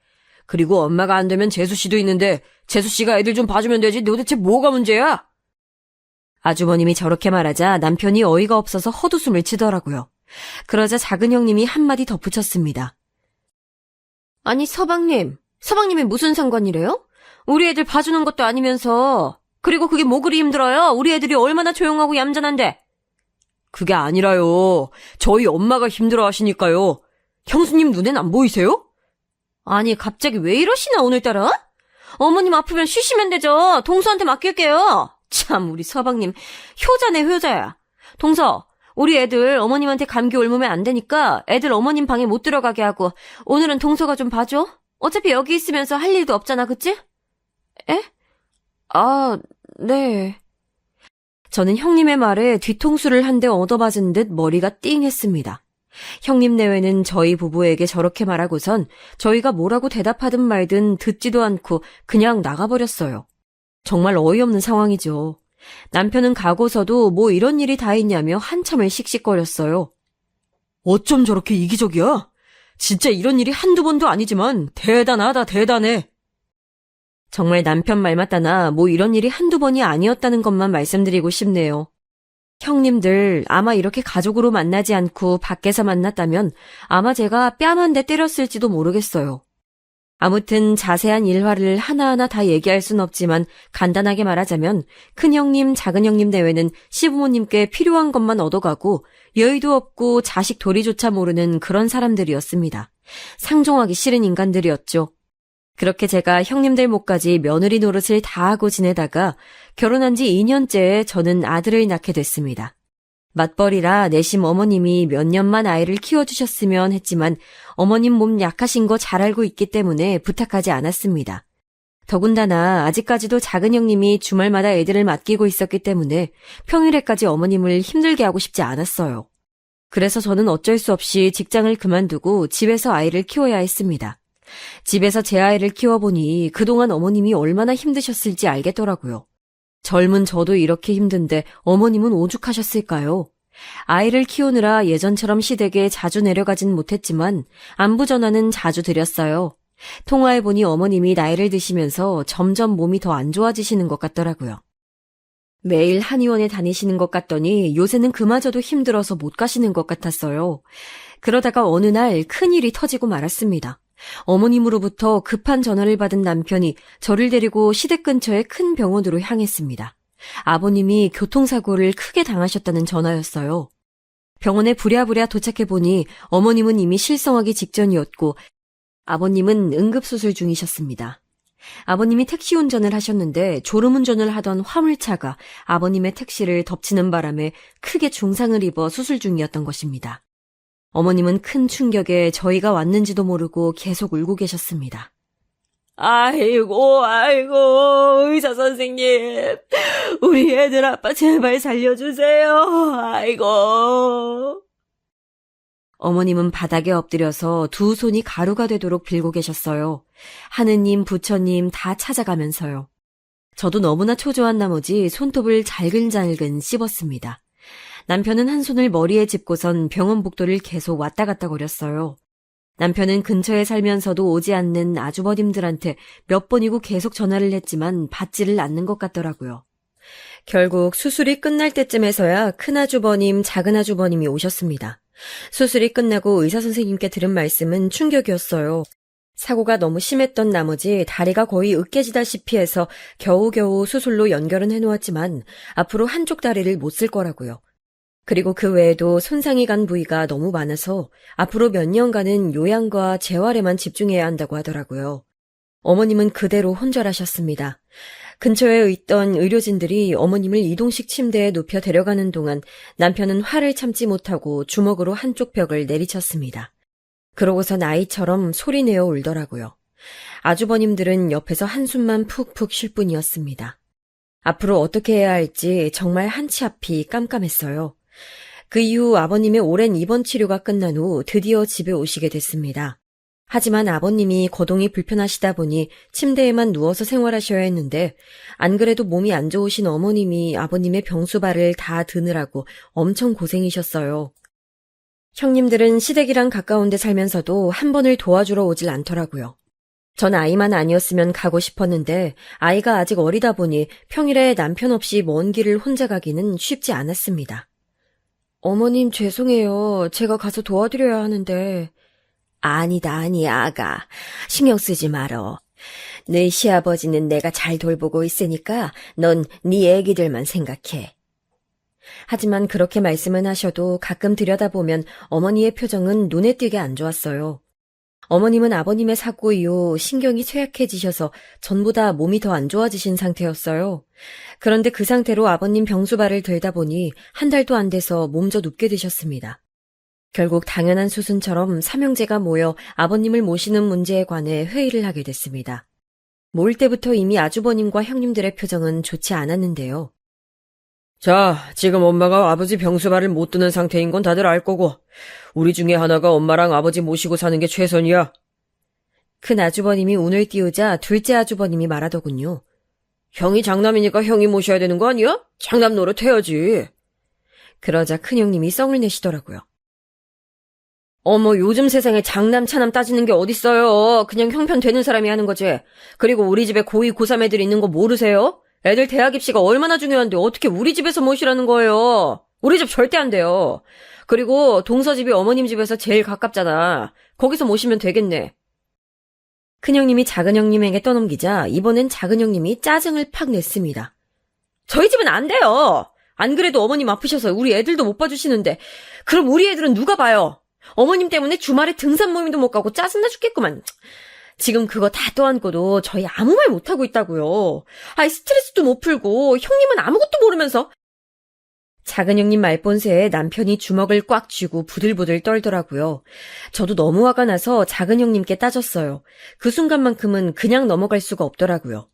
그리고 엄마가 안 되면 재수씨도 있는데 재수씨가 애들 좀 봐주면 되지 도대체 뭐가 문제야? 아주버님이 저렇게 말하자 남편이 어이가 없어서 헛웃음을 치더라고요. 그러자 작은 형님이 한마디 덧붙였습니다. 아니 서방님이 무슨 상관이래요? 우리 애들 봐주는 것도 아니면서. 그리고 그게 뭐 그리 힘들어요? 우리 애들이 얼마나 조용하고 얌전한데. 그게 아니라요. 저희 엄마가 힘들어 하시니까요. 형수님 눈엔 안 보이세요? 아니 갑자기 왜 이러시나 오늘따라? 어머님 아프면 쉬시면 되죠. 동서한테 맡길게요. 참 우리 서방님 효자네 효자야. 동서 우리 애들 어머님한테 감기 옮으면 안 되니까 애들 어머님 방에 못 들어가게 하고 오늘은 동서가 좀 봐줘. 어차피 여기 있으면서 할 일도 없잖아 그치? 에? 아 네. 저는 형님의 말에 뒤통수를 한 대 얻어맞은 듯 머리가 띵 했습니다. 형님 내외는 저희 부부에게 저렇게 말하고선 저희가 뭐라고 대답하든 말든 듣지도 않고 그냥 나가버렸어요. 정말 어이없는 상황이죠. 남편은 가고서도 뭐 이런 일이 다 있냐며 한참을 씩씩거렸어요. 어쩜 저렇게 이기적이야? 진짜 이런 일이 한두 번도 아니지만 대단하다 대단해. 정말 남편 말 맞다나 뭐 이런 일이 한두 번이 아니었다는 것만 말씀드리고 싶네요. 형님들 아마 이렇게 가족으로 만나지 않고 밖에서 만났다면 아마 제가 뺨 한 대 때렸을지도 모르겠어요. 아무튼 자세한 일화를 하나하나 다 얘기할 순 없지만 간단하게 말하자면 큰형님, 작은형님 내외는 시부모님께 필요한 것만 얻어가고 여의도 없고 자식 도리조차 모르는 그런 사람들이었습니다. 상종하기 싫은 인간들이었죠. 그렇게 제가 형님들 몫까지 며느리 노릇을 다 하고 지내다가 결혼한 지 2년째에 저는 아들을 낳게 됐습니다. 맞벌이라 내심 어머님이 몇 년만 아이를 키워주셨으면 했지만 어머님 몸 약하신 거 잘 알고 있기 때문에 부탁하지 않았습니다. 더군다나 아직까지도 작은 형님이 주말마다 애들을 맡기고 있었기 때문에 평일에까지 어머님을 힘들게 하고 싶지 않았어요. 그래서 저는 어쩔 수 없이 직장을 그만두고 집에서 아이를 키워야 했습니다. 집에서 제 아이를 키워보니 그동안 어머님이 얼마나 힘드셨을지 알겠더라고요. 젊은 저도 이렇게 힘든데 어머님은 오죽하셨을까요? 아이를 키우느라 예전처럼 시댁에 자주 내려가진 못했지만 안부 전화는 자주 드렸어요. 통화해보니 어머님이 나이를 드시면서 점점 몸이 더 안 좋아지시는 것 같더라고요. 매일 한의원에 다니시는 것 같더니 요새는 그마저도 힘들어서 못 가시는 것 같았어요. 그러다가 어느 날 큰일이 터지고 말았습니다. 어머님으로부터 급한 전화를 받은 남편이 저를 데리고 시댁 근처의 큰 병원으로 향했습니다. 아버님이 교통사고를 크게 당하셨다는 전화였어요. 병원에 부랴부랴 도착해보니 어머님은 이미 실성하기 직전이었고 아버님은 응급수술 중이셨습니다. 아버님이 택시 운전을 하셨는데 졸음운전을 하던 화물차가 아버님의 택시를 덮치는 바람에 크게 중상을 입어 수술 중이었던 것입니다. 어머님은 큰 충격에 저희가 왔는지도 모르고 계속 울고 계셨습니다. 아이고, 의사 선생님. 우리 애들 아빠 제발 살려주세요. 아이고. 어머님은 바닥에 엎드려서 두 손이 가루가 되도록 빌고 계셨어요. 하느님, 부처님 다 찾아가면서요. 저도 너무나 초조한 나머지 손톱을 잘근잘근 씹었습니다. 남편은 한 손을 머리에 짚고선 병원 복도를 계속 왔다 갔다 거렸어요. 남편은 근처에 살면서도 오지 않는 아주버님들한테 몇 번이고 계속 전화를 했지만 받지를 않는 것 같더라고요. 결국 수술이 끝날 때쯤에서야 큰아주버님, 작은아주버님이 오셨습니다. 수술이 끝나고 의사선생님께 들은 말씀은 충격이었어요. 사고가 너무 심했던 나머지 다리가 거의 으깨지다시피 해서 겨우겨우 수술로 연결은 해놓았지만 앞으로 한쪽 다리를 못 쓸 거라고요. 그리고 그 외에도 손상이 간 부위가 너무 많아서 앞으로 몇 년간은 요양과 재활에만 집중해야 한다고 하더라고요. 어머님은 그대로 혼절하셨습니다. 근처에 있던 의료진들이 어머님을 이동식 침대에 눕혀 데려가는 동안 남편은 화를 참지 못하고 주먹으로 한쪽 벽을 내리쳤습니다. 그러고선 아이처럼 소리내어 울더라고요. 아주버님들은 옆에서 한숨만 푹푹 쉴 뿐이었습니다. 앞으로 어떻게 해야 할지 정말 한치 앞이 깜깜했어요. 그 이후 아버님의 오랜 입원 치료가 끝난 후 드디어 집에 오시게 됐습니다. 하지만 아버님이 거동이 불편하시다 보니 침대에만 누워서 생활하셔야 했는데 안 그래도 몸이 안 좋으신 어머님이 아버님의 병수발을 다 드느라고 엄청 고생이셨어요. 형님들은 시댁이랑 가까운 데 살면서도 한 번을 도와주러 오질 않더라고요. 전 아이만 아니었으면 가고 싶었는데 아이가 아직 어리다 보니 평일에 남편 없이 먼 길을 혼자 가기는 쉽지 않았습니다. 어머님 죄송해요. 제가 가서 도와드려야 하는데. 아니다, 아가. 신경 쓰지 말어. 네 시아버지는 내가 잘 돌보고 있으니까 넌 네 애기들만 생각해. 하지만 그렇게 말씀은 하셔도 가끔 들여다보면 어머니의 표정은 눈에 띄게 안 좋았어요. 어머님은 아버님의 사고 이후 신경이 쇠약해지셔서 전보다 몸이 더 안 좋아지신 상태였어요. 그런데 그 상태로 아버님 병수발을 들다 보니 한 달도 안 돼서 몸져 눕게 되셨습니다. 결국 당연한 수순처럼 삼형제가 모여 아버님을 모시는 문제에 관해 회의를 하게 됐습니다. 모일 때부터 이미 아주버님과 형님들의 표정은 좋지 않았는데요. 자, 지금 엄마가 아버지 병수발을 못 드는 상태인 건 다들 알 거고, 우리 중에 하나가 엄마랑 아버지 모시고 사는 게 최선이야. 큰 아주버님이 운을 띄우자 둘째 아주버님이 말하더군요. 형이 장남이니까 형이 모셔야 되는 거 아니야? 장남 노릇 해야지. 그러자 큰형님이 썽을 내시더라고요. 어머, 요즘 세상에 장남 차남 따지는 게 어딨어요. 그냥 형편 되는 사람이 하는 거지. 그리고 우리 집에 고2, 고3 애들 있는 거 모르세요? 애들 대학 입시가 얼마나 중요한데 어떻게 우리 집에서 모시라는 거예요? 우리 집 절대 안 돼요. 그리고 동서 집이 어머님 집에서 제일 가깝잖아. 거기서 모시면 되겠네. 큰형님이 작은형님에게 떠넘기자 이번엔 작은형님이 짜증을 팍 냈습니다. 저희 집은 안 돼요. 안 그래도 어머님 아프셔서 우리 애들도 못 봐주시는데 그럼 우리 애들은 누가 봐요? 어머님 때문에 주말에 등산 모임도 못 가고 짜증나 죽겠구만. 지금 그거 다 떠안고도 저희 아무 말 못하고 있다고요. 아이 스트레스도 못 풀고 형님은 아무것도 모르면서. 작은형님 말본새에 남편이 주먹을 꽉 쥐고 부들부들 떨더라고요. 저도 너무 화가 나서 작은형님께 따졌어요. 그 순간만큼은 그냥 넘어갈 수가 없더라고요.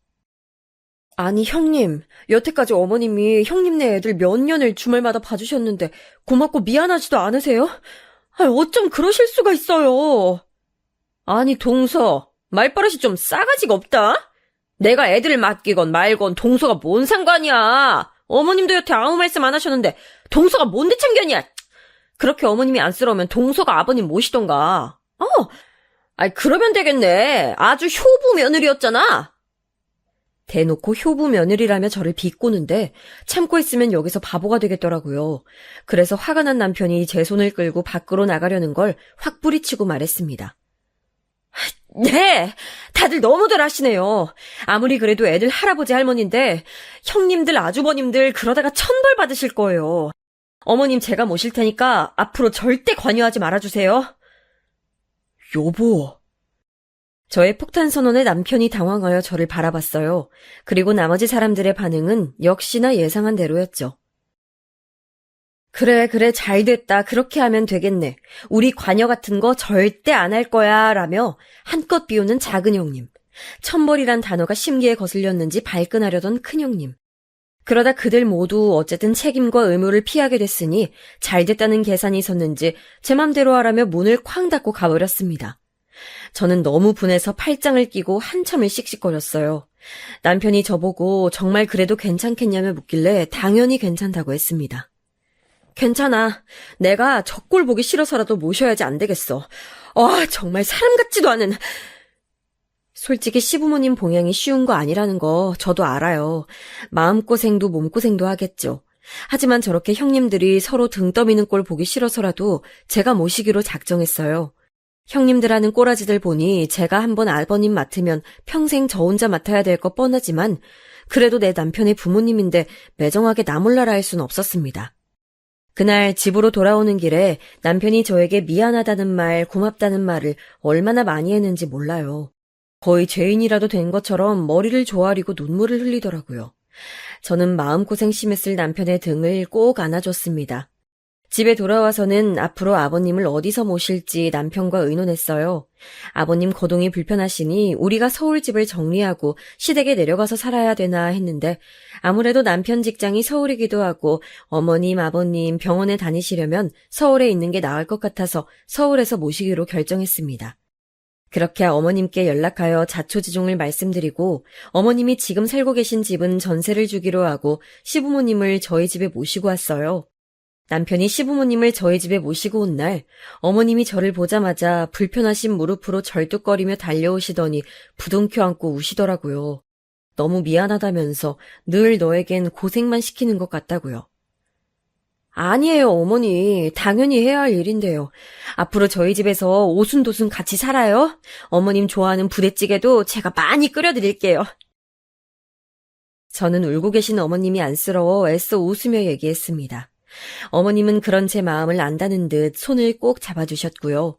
아니 형님, 여태까지 어머님이 형님네 애들 몇 년을 주말마다 봐주셨는데 고맙고 미안하지도 않으세요? 어쩜 그러실 수가 있어요. 아니 동서, 말버릇이 좀 싸가지가 없다? 내가 애들을 맡기건 말건 동서가 뭔 상관이야. 어머님도 여태 아무 말씀 안 하셨는데 동서가 뭔데 참견이야. 그렇게 어머님이 안쓰러우면 동서가 아버님 모시던가. 그러면 되겠네. 아주 효부 며느리였잖아. 대놓고 효부 며느리라며 저를 비꼬는데 참고 있으면 여기서 바보가 되겠더라고요. 그래서 화가 난 남편이 제 손을 끌고 밖으로 나가려는 걸 확 뿌리치고 말했습니다. 네, 다들 너무들 하시네요. 아무리 그래도 애들 할아버지 할머니인데 형님들 아주버님들 그러다가 천벌 받으실 거예요. 어머님 제가 모실 테니까 앞으로 절대 관여하지 말아주세요. 여보. 저의 폭탄 선언에 남편이 당황하여 저를 바라봤어요. 그리고 나머지 사람들의 반응은 역시나 예상한 대로였죠. 그래, 잘됐다. 그렇게 하면 되겠네. 우리 관여 같은 거 절대 안 할 거야. 라며 한껏 비우는 작은 형님. 천벌이란 단어가 심기에 거슬렸는지 발끈하려던 큰 형님. 그러다 그들 모두 어쨌든 책임과 의무를 피하게 됐으니 잘됐다는 계산이 있었는지 제 맘대로 하라며 문을 쾅 닫고 가버렸습니다. 저는 너무 분해서 팔짱을 끼고 한참을 씩씩거렸어요. 남편이 저보고 정말 그래도 괜찮겠냐며 묻길래 당연히 괜찮다고 했습니다. 괜찮아. 내가 저 꼴 보기 싫어서라도 모셔야지 안 되겠어. 정말 사람 같지도 않은. 솔직히 시부모님 봉양이 쉬운 거 아니라는 거 저도 알아요. 마음고생도 몸고생도 하겠죠. 하지만 저렇게 형님들이 서로 등 떠미는 꼴 보기 싫어서라도 제가 모시기로 작정했어요. 형님들 하는 꼬라지들 보니 제가 한번 아버님 맡으면 평생 저 혼자 맡아야 될 거 뻔하지만 그래도 내 남편의 부모님인데 매정하게 나 몰라라 할 순 없었습니다. 그날 집으로 돌아오는 길에 남편이 저에게 미안하다는 말, 고맙다는 말을 얼마나 많이 했는지 몰라요. 거의 죄인이라도 된 것처럼 머리를 조아리고 눈물을 흘리더라고요. 저는 마음고생 심했을 남편의 등을 꼭 안아줬습니다. 집에 돌아와서는 앞으로 아버님을 어디서 모실지 남편과 의논했어요. 아버님 거동이 불편하시니 우리가 서울집을 정리하고 시댁에 내려가서 살아야 되나 했는데 아무래도 남편 직장이 서울이기도 하고 어머님, 아버님 병원에 다니시려면 서울에 있는 게 나을 것 같아서 서울에서 모시기로 결정했습니다. 그렇게 어머님께 연락하여 자초지종을 말씀드리고 어머님이 지금 살고 계신 집은 전세를 주기로 하고 시부모님을 저희 집에 모시고 왔어요. 남편이 시부모님을 저희 집에 모시고 온 날 어머님이 저를 보자마자 불편하신 무릎으로 절뚝거리며 달려오시더니 부둥켜 안고 우시더라고요. 너무 미안하다면서 늘 너에겐 고생만 시키는 것 같다고요. 아니에요, 어머니. 당연히 해야 할 일인데요. 앞으로 저희 집에서 오순도순 같이 살아요. 어머님 좋아하는 부대찌개도 제가 많이 끓여드릴게요. 저는 울고 계신 어머님이 안쓰러워 애써 웃으며 얘기했습니다. 어머님은 그런 제 마음을 안다는 듯 손을 꼭 잡아주셨고요.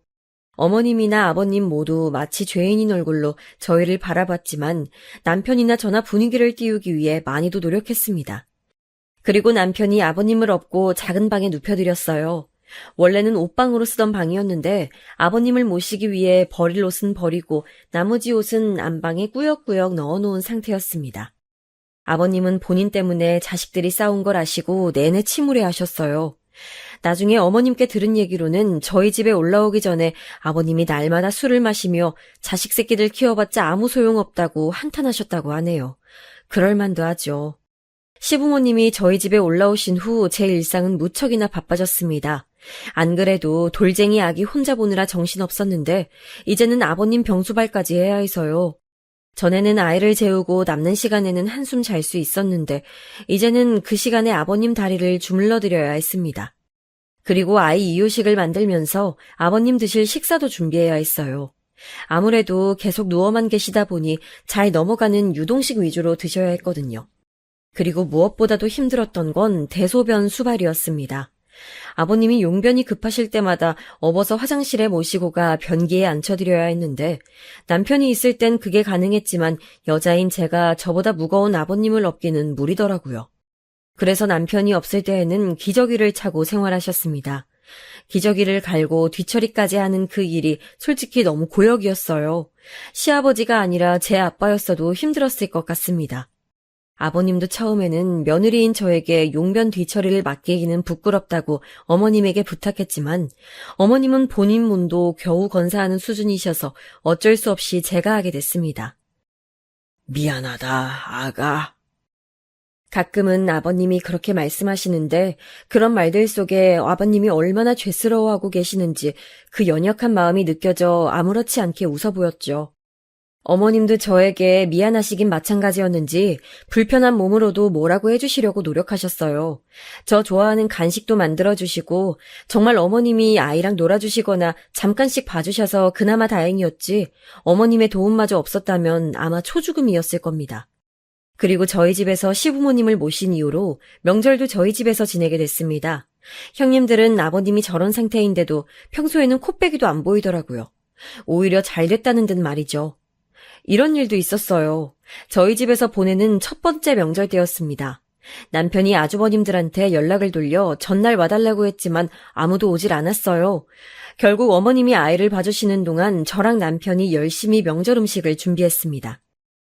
어머님이나 아버님 모두 마치 죄인인 얼굴로 저희를 바라봤지만 남편이나 저나 분위기를 띄우기 위해 많이도 노력했습니다. 그리고 남편이 아버님을 업고 작은 방에 눕혀드렸어요. 원래는 옷방으로 쓰던 방이었는데 아버님을 모시기 위해 버릴 옷은 버리고 나머지 옷은 안방에 꾸역꾸역 넣어놓은 상태였습니다. 아버님은 본인 때문에 자식들이 싸운 걸 아시고 내내 침울해 하셨어요. 나중에 어머님께 들은 얘기로는 저희 집에 올라오기 전에 아버님이 날마다 술을 마시며 자식 새끼들 키워봤자 아무 소용없다고 한탄하셨다고 하네요. 그럴만도 하죠. 시부모님이 저희 집에 올라오신 후 제 일상은 무척이나 바빠졌습니다. 안 그래도 돌쟁이 아기 혼자 보느라 정신없었는데 이제는 아버님 병수발까지 해야 해서요. 전에는 아이를 재우고 남는 시간에는 한숨 잘 수 있었는데 이제는 그 시간에 아버님 다리를 주물러 드려야 했습니다. 그리고 아이 이유식을 만들면서 아버님 드실 식사도 준비해야 했어요. 아무래도 계속 누워만 계시다 보니 잘 넘어가는 유동식 위주로 드셔야 했거든요. 그리고 무엇보다도 힘들었던 건 대소변 수발이었습니다. 아버님이 용변이 급하실 때마다 업어서 화장실에 모시고 가 변기에 앉혀드려야 했는데 남편이 있을 땐 그게 가능했지만 여자인 제가 저보다 무거운 아버님을 업기는 무리더라고요. 그래서 남편이 없을 때에는 기저귀를 차고 생활하셨습니다. 기저귀를 갈고 뒤처리까지 하는 그 일이 솔직히 너무 고역이었어요. 시아버지가 아니라 제 아빠였어도 힘들었을 것 같습니다. 아버님도 처음에는 며느리인 저에게 용변 뒤처리를 맡기기는 부끄럽다고 어머님에게 부탁했지만 어머님은 본인 몸도 겨우 건사하는 수준이셔서 어쩔 수 없이 제가 하게 됐습니다. 미안하다, 아가. 가끔은 아버님이 그렇게 말씀하시는데 그런 말들 속에 아버님이 얼마나 죄스러워하고 계시는지 그 연약한 마음이 느껴져 아무렇지 않게 웃어 보였죠. 어머님도 저에게 미안하시긴 마찬가지였는지 불편한 몸으로도 뭐라고 해주시려고 노력하셨어요. 저 좋아하는 간식도 만들어주시고 정말 어머님이 아이랑 놀아주시거나 잠깐씩 봐주셔서 그나마 다행이었지 어머님의 도움마저 없었다면 아마 초죽음이었을 겁니다. 그리고 저희 집에서 시부모님을 모신 이후로 명절도 저희 집에서 지내게 됐습니다. 형님들은 아버님이 저런 상태인데도 평소에는 코빼기도 안 보이더라고요. 오히려 잘 됐다는 듯 말이죠. 이런 일도 있었어요. 저희 집에서 보내는 첫 번째 명절 때였습니다. 남편이 아주버님들한테 연락을 돌려 전날 와달라고 했지만 아무도 오질 않았어요. 결국 어머님이 아이를 봐주시는 동안 저랑 남편이 열심히 명절 음식을 준비했습니다.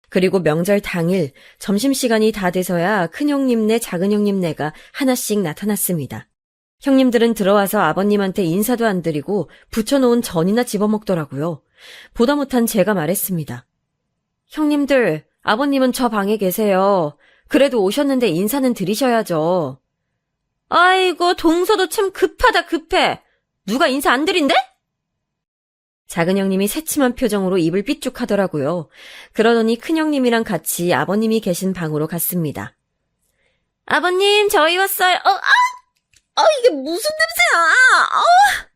그리고 명절 당일 점심시간이 다 돼서야 큰형님네 작은형님네가 하나씩 나타났습니다. 형님들은 들어와서 아버님한테 인사도 안 드리고 부쳐놓은 전이나 집어먹더라고요. 보다 못한 제가 말했습니다. 형님들, 아버님은 저 방에 계세요. 그래도 오셨는데 인사는 드리셔야죠. 아이고, 동서도 참 급하다 급해. 누가 인사 안 드린대? 작은 형님이 새침한 표정으로 입을 삐죽하더라고요. 그러더니 큰 형님이랑 같이 아버님이 계신 방으로 갔습니다. 아버님, 저희 왔어요. 이게 무슨 냄새야!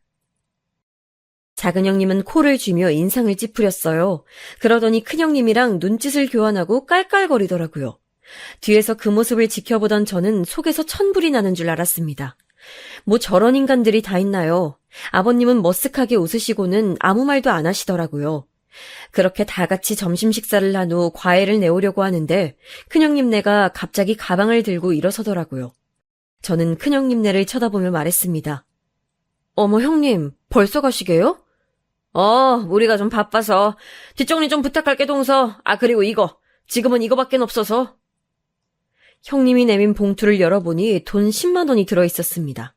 작은 형님은 코를 쥐며 인상을 찌푸렸어요. 그러더니 큰 형님이랑 눈짓을 교환하고 깔깔거리더라고요. 뒤에서 그 모습을 지켜보던 저는 속에서 천불이 나는 줄 알았습니다. 뭐 저런 인간들이 다 있나요? 아버님은 머쓱하게 웃으시고는 아무 말도 안 하시더라고요. 그렇게 다 같이 점심 식사를 한 후 과일을 내오려고 하는데 큰형님네가 갑자기 가방을 들고 일어서더라고요. 저는 큰형님네를 쳐다보며 말했습니다. 어머, 형님, 벌써 가시게요? 우리가 좀 바빠서. 뒷정리 좀 부탁할게, 동서. 그리고 이거. 지금은 이거밖엔 없어서. 형님이 내민 봉투를 열어보니 돈 10만 원이 들어있었습니다.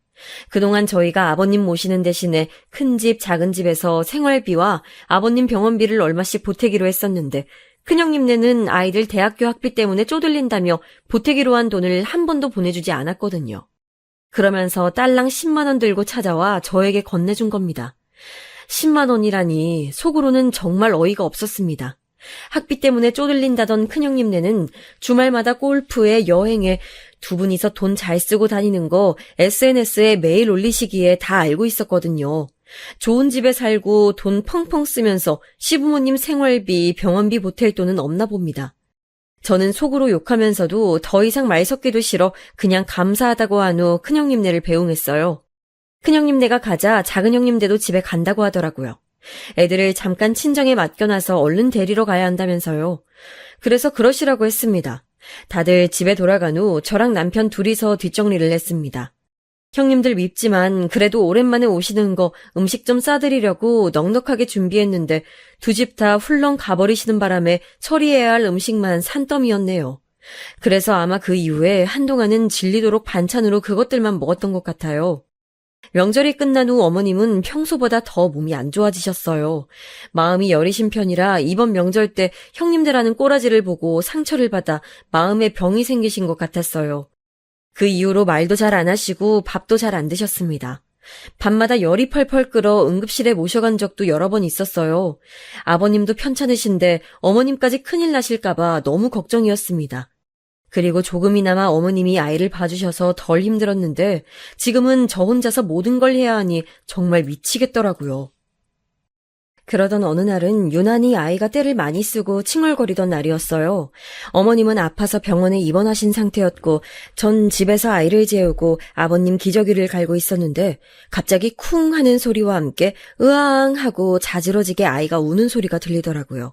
그동안 저희가 아버님 모시는 대신에 큰 집, 작은 집에서 생활비와 아버님 병원비를 얼마씩 보태기로 했었는데 큰형님네는 아이들 대학교 학비 때문에 쪼들린다며 보태기로 한 돈을 한 번도 보내주지 않았거든요. 그러면서 딸랑 10만 원 들고 찾아와 저에게 건네준 겁니다. 10만 원이라니 속으로는 정말 어이가 없었습니다. 학비 때문에 쪼들린다던 큰형님네는 주말마다 골프에 여행에 두 분이서 돈 잘 쓰고 다니는 거 SNS에 매일 올리시기에 다 알고 있었거든요. 좋은 집에 살고 돈 펑펑 쓰면서 시부모님 생활비, 병원비 보탤 돈은 없나 봅니다. 저는 속으로 욕하면서도 더 이상 말 섞기도 싫어 그냥 감사하다고 한 후 큰형님네를 배웅했어요. 큰형님네가 가자 작은형님네도 집에 간다고 하더라고요. 애들을 잠깐 친정에 맡겨놔서 얼른 데리러 가야 한다면서요. 그래서 그러시라고 했습니다. 다들 집에 돌아간 후 저랑 남편 둘이서 뒷정리를 했습니다. 형님들 밉지만 그래도 오랜만에 오시는 거 음식 좀 싸드리려고 넉넉하게 준비했는데 두 집 다 훌렁 가버리시는 바람에 처리해야 할 음식만 산더미였네요. 그래서 아마 그 이후에 한동안은 질리도록 반찬으로 그것들만 먹었던 것 같아요. 명절이 끝난 후 어머님은 평소보다 더 몸이 안 좋아지셨어요. 마음이 여리신 편이라 이번 명절 때 형님들 하는 꼬라지를 보고 상처를 받아 마음에 병이 생기신 것 같았어요. 그 이후로 말도 잘 안 하시고 밥도 잘 안 드셨습니다. 밤마다 열이 펄펄 끓어 응급실에 모셔간 적도 여러 번 있었어요. 아버님도 편찮으신데 어머님까지 큰일 나실까봐 너무 걱정이었습니다. 그리고 조금이나마 어머님이 아이를 봐주셔서 덜 힘들었는데 지금은 저 혼자서 모든 걸 해야 하니 정말 미치겠더라고요. 그러던 어느 날은 유난히 아이가 떼를 많이 쓰고 칭얼거리던 날이었어요. 어머님은 아파서 병원에 입원하신 상태였고 전 집에서 아이를 재우고 아버님 기저귀를 갈고 있었는데 갑자기 쿵 하는 소리와 함께 으앙 하고 자지러지게 아이가 우는 소리가 들리더라고요.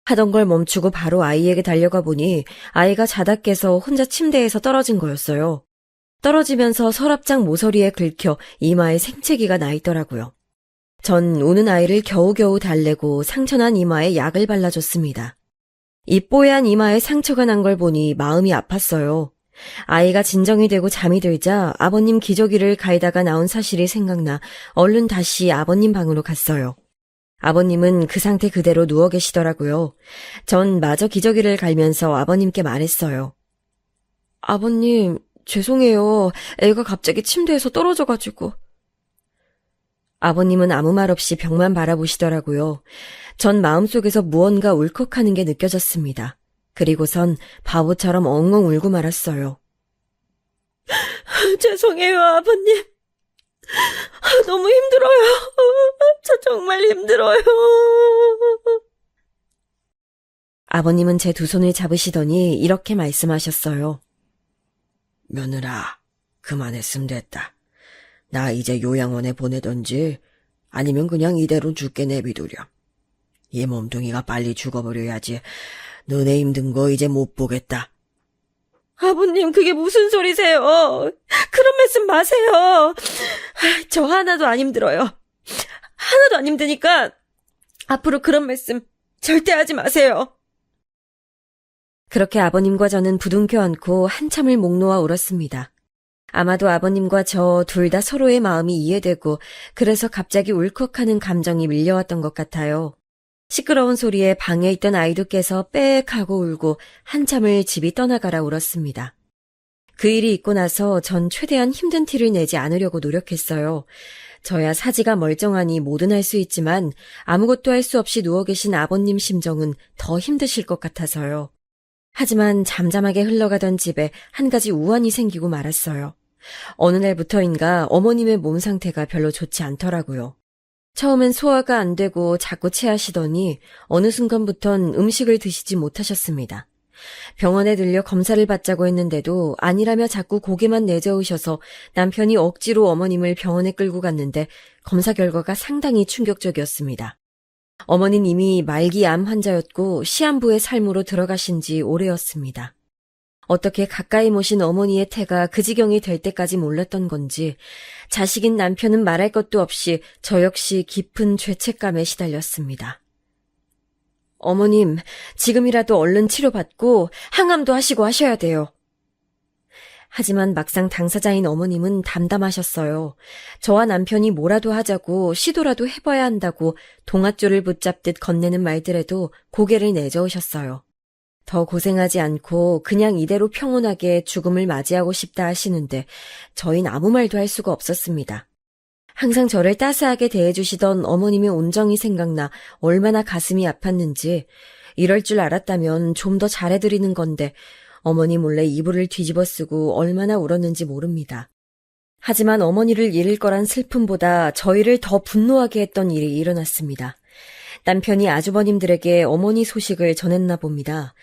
하던 걸 멈추고 바로 아이에게 달려가 보니 아이가 자다 깨서 혼자 침대에서 떨어진 거였어요. 떨어지면서 서랍장 모서리에 긁혀 이마에 생채기가 나 있더라고요. 전 우는 아이를 겨우겨우 달래고 상처난 이마에 약을 발라줬습니다. 이 뽀얀 이마에 상처가 난 걸 보니 마음이 아팠어요. 아이가 진정이 되고 잠이 들자 아버님 기저귀를 갈다가 나온 사실이 생각나 얼른 다시 아버님 방으로 갔어요. 아버님은 그 상태 그대로 누워 계시더라고요. 전 마저 기저귀를 갈면서 아버님께 말했어요. 아버님, 죄송해요. 애가 갑자기 침대에서 떨어져가지고. 아버님은 아무 말 없이 벽만 바라보시더라고요. 전 마음속에서 무언가 울컥하는 게 느껴졌습니다. 그리고선 바보처럼 엉엉 울고 말았어요. 죄송해요, 아버님. 너무 힘들어요. 저 정말 힘들어요. 아버님은 제 두 손을 잡으시더니 이렇게 말씀하셨어요. 며느라, 그만했으면 됐다. 나 이제 요양원에 보내던지 아니면 그냥 이대로 죽게 내비두렴. 이 몸뚱이가 빨리 죽어버려야지. 너네 힘든 거 이제 못 보겠다. 아버님, 그게 무슨 소리세요? 그런 말씀 마세요. 저 하나도 안 힘들어요. 하나도 안 힘드니까 앞으로 그런 말씀 절대 하지 마세요. 그렇게 아버님과 저는 부둥켜 안고 한참을 목 놓아 울었습니다. 아마도 아버님과 저 둘 다 서로의 마음이 이해되고 그래서 갑자기 울컥하는 감정이 밀려왔던 것 같아요. 시끄러운 소리에 방에 있던 아이도 깨서 빽 하고 울고 한참을 집이 떠나가라 울었습니다. 그 일이 있고 나서 전 최대한 힘든 티를 내지 않으려고 노력했어요. 저야 사지가 멀쩡하니 뭐든 할 수 있지만 아무것도 할 수 없이 누워 계신 아버님 심정은 더 힘드실 것 같아서요. 하지만 잠잠하게 흘러가던 집에 한 가지 우환이 생기고 말았어요. 어느 날부터인가 어머님의 몸 상태가 별로 좋지 않더라고요. 처음엔 소화가 안 되고 자꾸 체하시더니 어느 순간부턴 음식을 드시지 못하셨습니다. 병원에 들려 검사를 받자고 했는데도 아니라며 자꾸 고개만 내저으셔서 남편이 억지로 어머님을 병원에 끌고 갔는데 검사 결과가 상당히 충격적이었습니다. 어머니는 이미 말기 암 환자였고 시한부의 삶으로 들어가신 지 오래였습니다. 어떻게 가까이 모신 어머니의 태가 그 지경이 될 때까지 몰랐던 건지 자식인 남편은 말할 것도 없이 저 역시 깊은 죄책감에 시달렸습니다. 어머님, 지금이라도 얼른 치료받고 항암도 하시고 하셔야 돼요. 하지만 막상 당사자인 어머님은 담담하셨어요. 저와 남편이 뭐라도 하자고 시도라도 해봐야 한다고 동아줄을 붙잡듯 건네는 말들에도 고개를 내저으셨어요. 더 고생하지 않고 그냥 이대로 평온하게 죽음을 맞이하고 싶다 하시는데 저흰 아무 말도 할 수가 없었습니다. 항상 저를 따스하게 대해주시던 어머님의 온정이 생각나 얼마나 가슴이 아팠는지 이럴 줄 알았다면 좀 더 잘해드리는 건데 어머니 몰래 이불을 뒤집어 쓰고 얼마나 울었는지 모릅니다. 하지만 어머니를 잃을 거란 슬픔보다 저희를 더 분노하게 했던 일이 일어났습니다. 남편이 아주버님들에게 어머니 소식을 전했나 봅니다.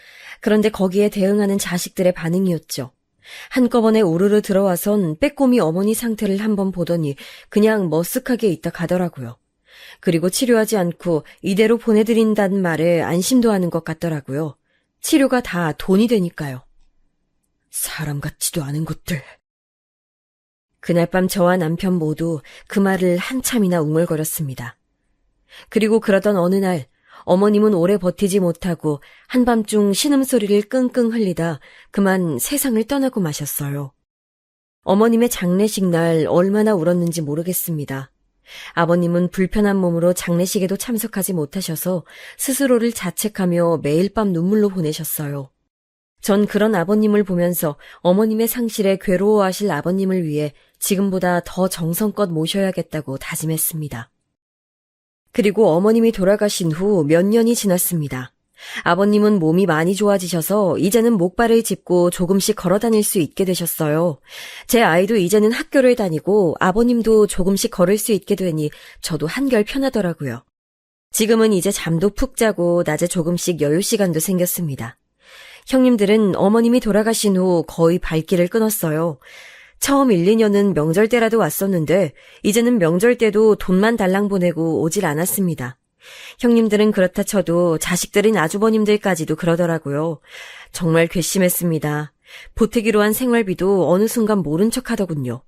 그런데 거기에 대응하는 자식들의 반응이었죠. 한꺼번에 우르르 들어와선 빼꼼히 어머니 상태를 한번 보더니 그냥 머쓱하게 있다 가더라고요. 그리고 치료하지 않고 이대로 보내드린다는 말에 안심도 하는 것 같더라고요. 치료가 다 돈이 되니까요. 사람 같지도 않은 것들. 그날 밤 저와 남편 모두 그 말을 한참이나 웅얼거렸습니다. 그리고 그러던 어느 날 어머님은 오래 버티지 못하고 한밤중 신음소리를 끙끙 흘리다 그만 세상을 떠나고 마셨어요. 어머님의 장례식 날 얼마나 울었는지 모르겠습니다. 아버님은 불편한 몸으로 장례식에도 참석하지 못하셔서 스스로를 자책하며 매일 밤 눈물로 보내셨어요. 전 그런 아버님을 보면서 어머님의 상실에 괴로워하실 아버님을 위해 지금보다 더 정성껏 모셔야겠다고 다짐했습니다. 그리고 어머님이 돌아가신 후 몇 년이 지났습니다. 아버님은 몸이 많이 좋아지셔서 이제는 목발을 짚고 조금씩 걸어 다닐 수 있게 되셨어요. 제 아이도 이제는 학교를 다니고 아버님도 조금씩 걸을 수 있게 되니 저도 한결 편하더라고요. 지금은 이제 잠도 푹 자고 낮에 조금씩 여유 시간도 생겼습니다. 형님들은 어머님이 돌아가신 후 거의 발길을 끊었어요. 처음 1, 2년은 명절 때라도 왔었는데 이제는 명절 때도 돈만 달랑 보내고 오질 않았습니다. 형님들은 그렇다 쳐도 자식들인 아주버님들까지도 그러더라고요. 정말 괘씸했습니다. 보태기로 한 생활비도 어느 순간 모른 척 하더군요.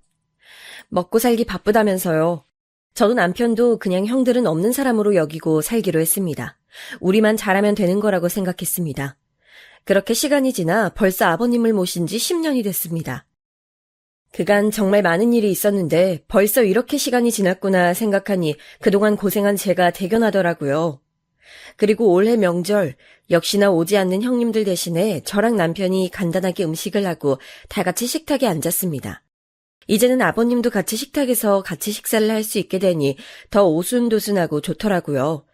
먹고 살기 바쁘다면서요. 저도 남편도 그냥 형들은 없는 사람으로 여기고 살기로 했습니다. 우리만 잘하면 되는 거라고 생각했습니다. 그렇게 시간이 지나 벌써 아버님을 모신 지 10년이 됐습니다. 그간 정말 많은 일이 있었는데 벌써 이렇게 시간이 지났구나 생각하니 그동안 고생한 제가 대견하더라고요. 그리고 올해 명절 역시나 오지 않는 형님들 대신에 저랑 남편이 간단하게 음식을 하고 다 같이 식탁에 앉았습니다. 이제는 아버님도 같이 식탁에서 같이 식사를 할 수 있게 되니 더 오순도순하고 좋더라고요.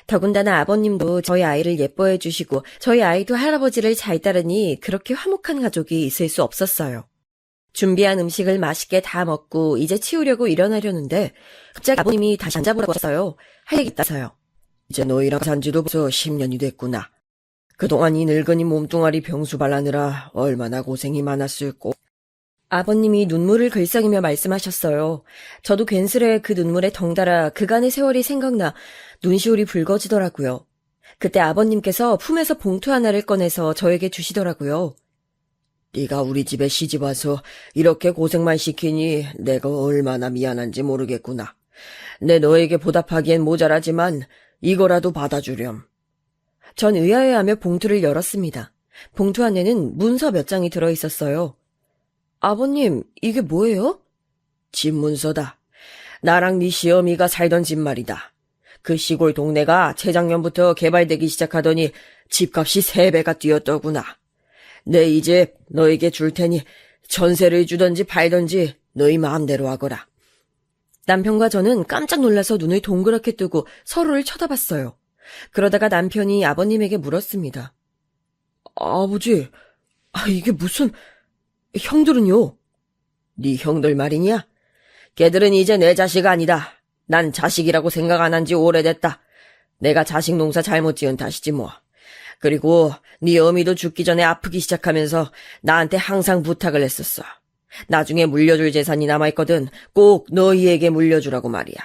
더군다나 아버님도 저희 아이를 예뻐해 주시고 저희 아이도 할아버지를 잘 따르니 그렇게 화목한 가족이 있을 수 없었어요. 준비한 음식을 맛있게 다 먹고 이제 치우려고 일어나려는데 갑자기 아버님이 다시 앉아보라고 하셨어요. 할 얘기 있다서요. 이제 너희랑 산지도 벌써 10년이 됐구나. 그동안 이 늙은이 몸뚱아리 병수 발라느라 얼마나 고생이 많았을꼬. 아버님이 눈물을 글썽이며 말씀하셨어요. 저도 괜스레 그 눈물에 덩달아 그간의 세월이 생각나 눈시울이 붉어지더라고요. 그때 아버님께서 품에서 봉투 하나를 꺼내서 저에게 주시더라고요. 네가 우리 집에 시집와서 이렇게 고생만 시키니 내가 얼마나 미안한지 모르겠구나. 내 너에게 보답하기엔 모자라지만 이거라도 받아주렴. 전 의아해하며 봉투를 열었습니다. 봉투 안에는 문서 몇 장이 들어있었어요. 아버님, 이게 뭐예요? 집 문서다. 나랑 네 시어미가 살던 집 말이다. 그 시골 동네가 재작년부터 개발되기 시작하더니 집값이 3배가 뛰었더구나. 내 이 집 너에게 줄 테니 전세를 주던지 팔던지 너희 마음대로 하거라. 남편과 저는 깜짝 놀라서 눈을 동그랗게 뜨고 서로를 쳐다봤어요. 그러다가 남편이 아버님에게 물었습니다. 아버지, 이게 무슨... 형들은요? 네 형들 말이냐? 걔들은 이제 내 자식 아니다. 난 자식이라고 생각 안 한 지 오래됐다. 내가 자식 농사 잘못 지은 탓이지 뭐. 그리고 네 어미도 죽기 전에 아프기 시작하면서 나한테 항상 부탁을 했었어. 나중에 물려줄 재산이 남아있거든 꼭 너희에게 물려주라고 말이야.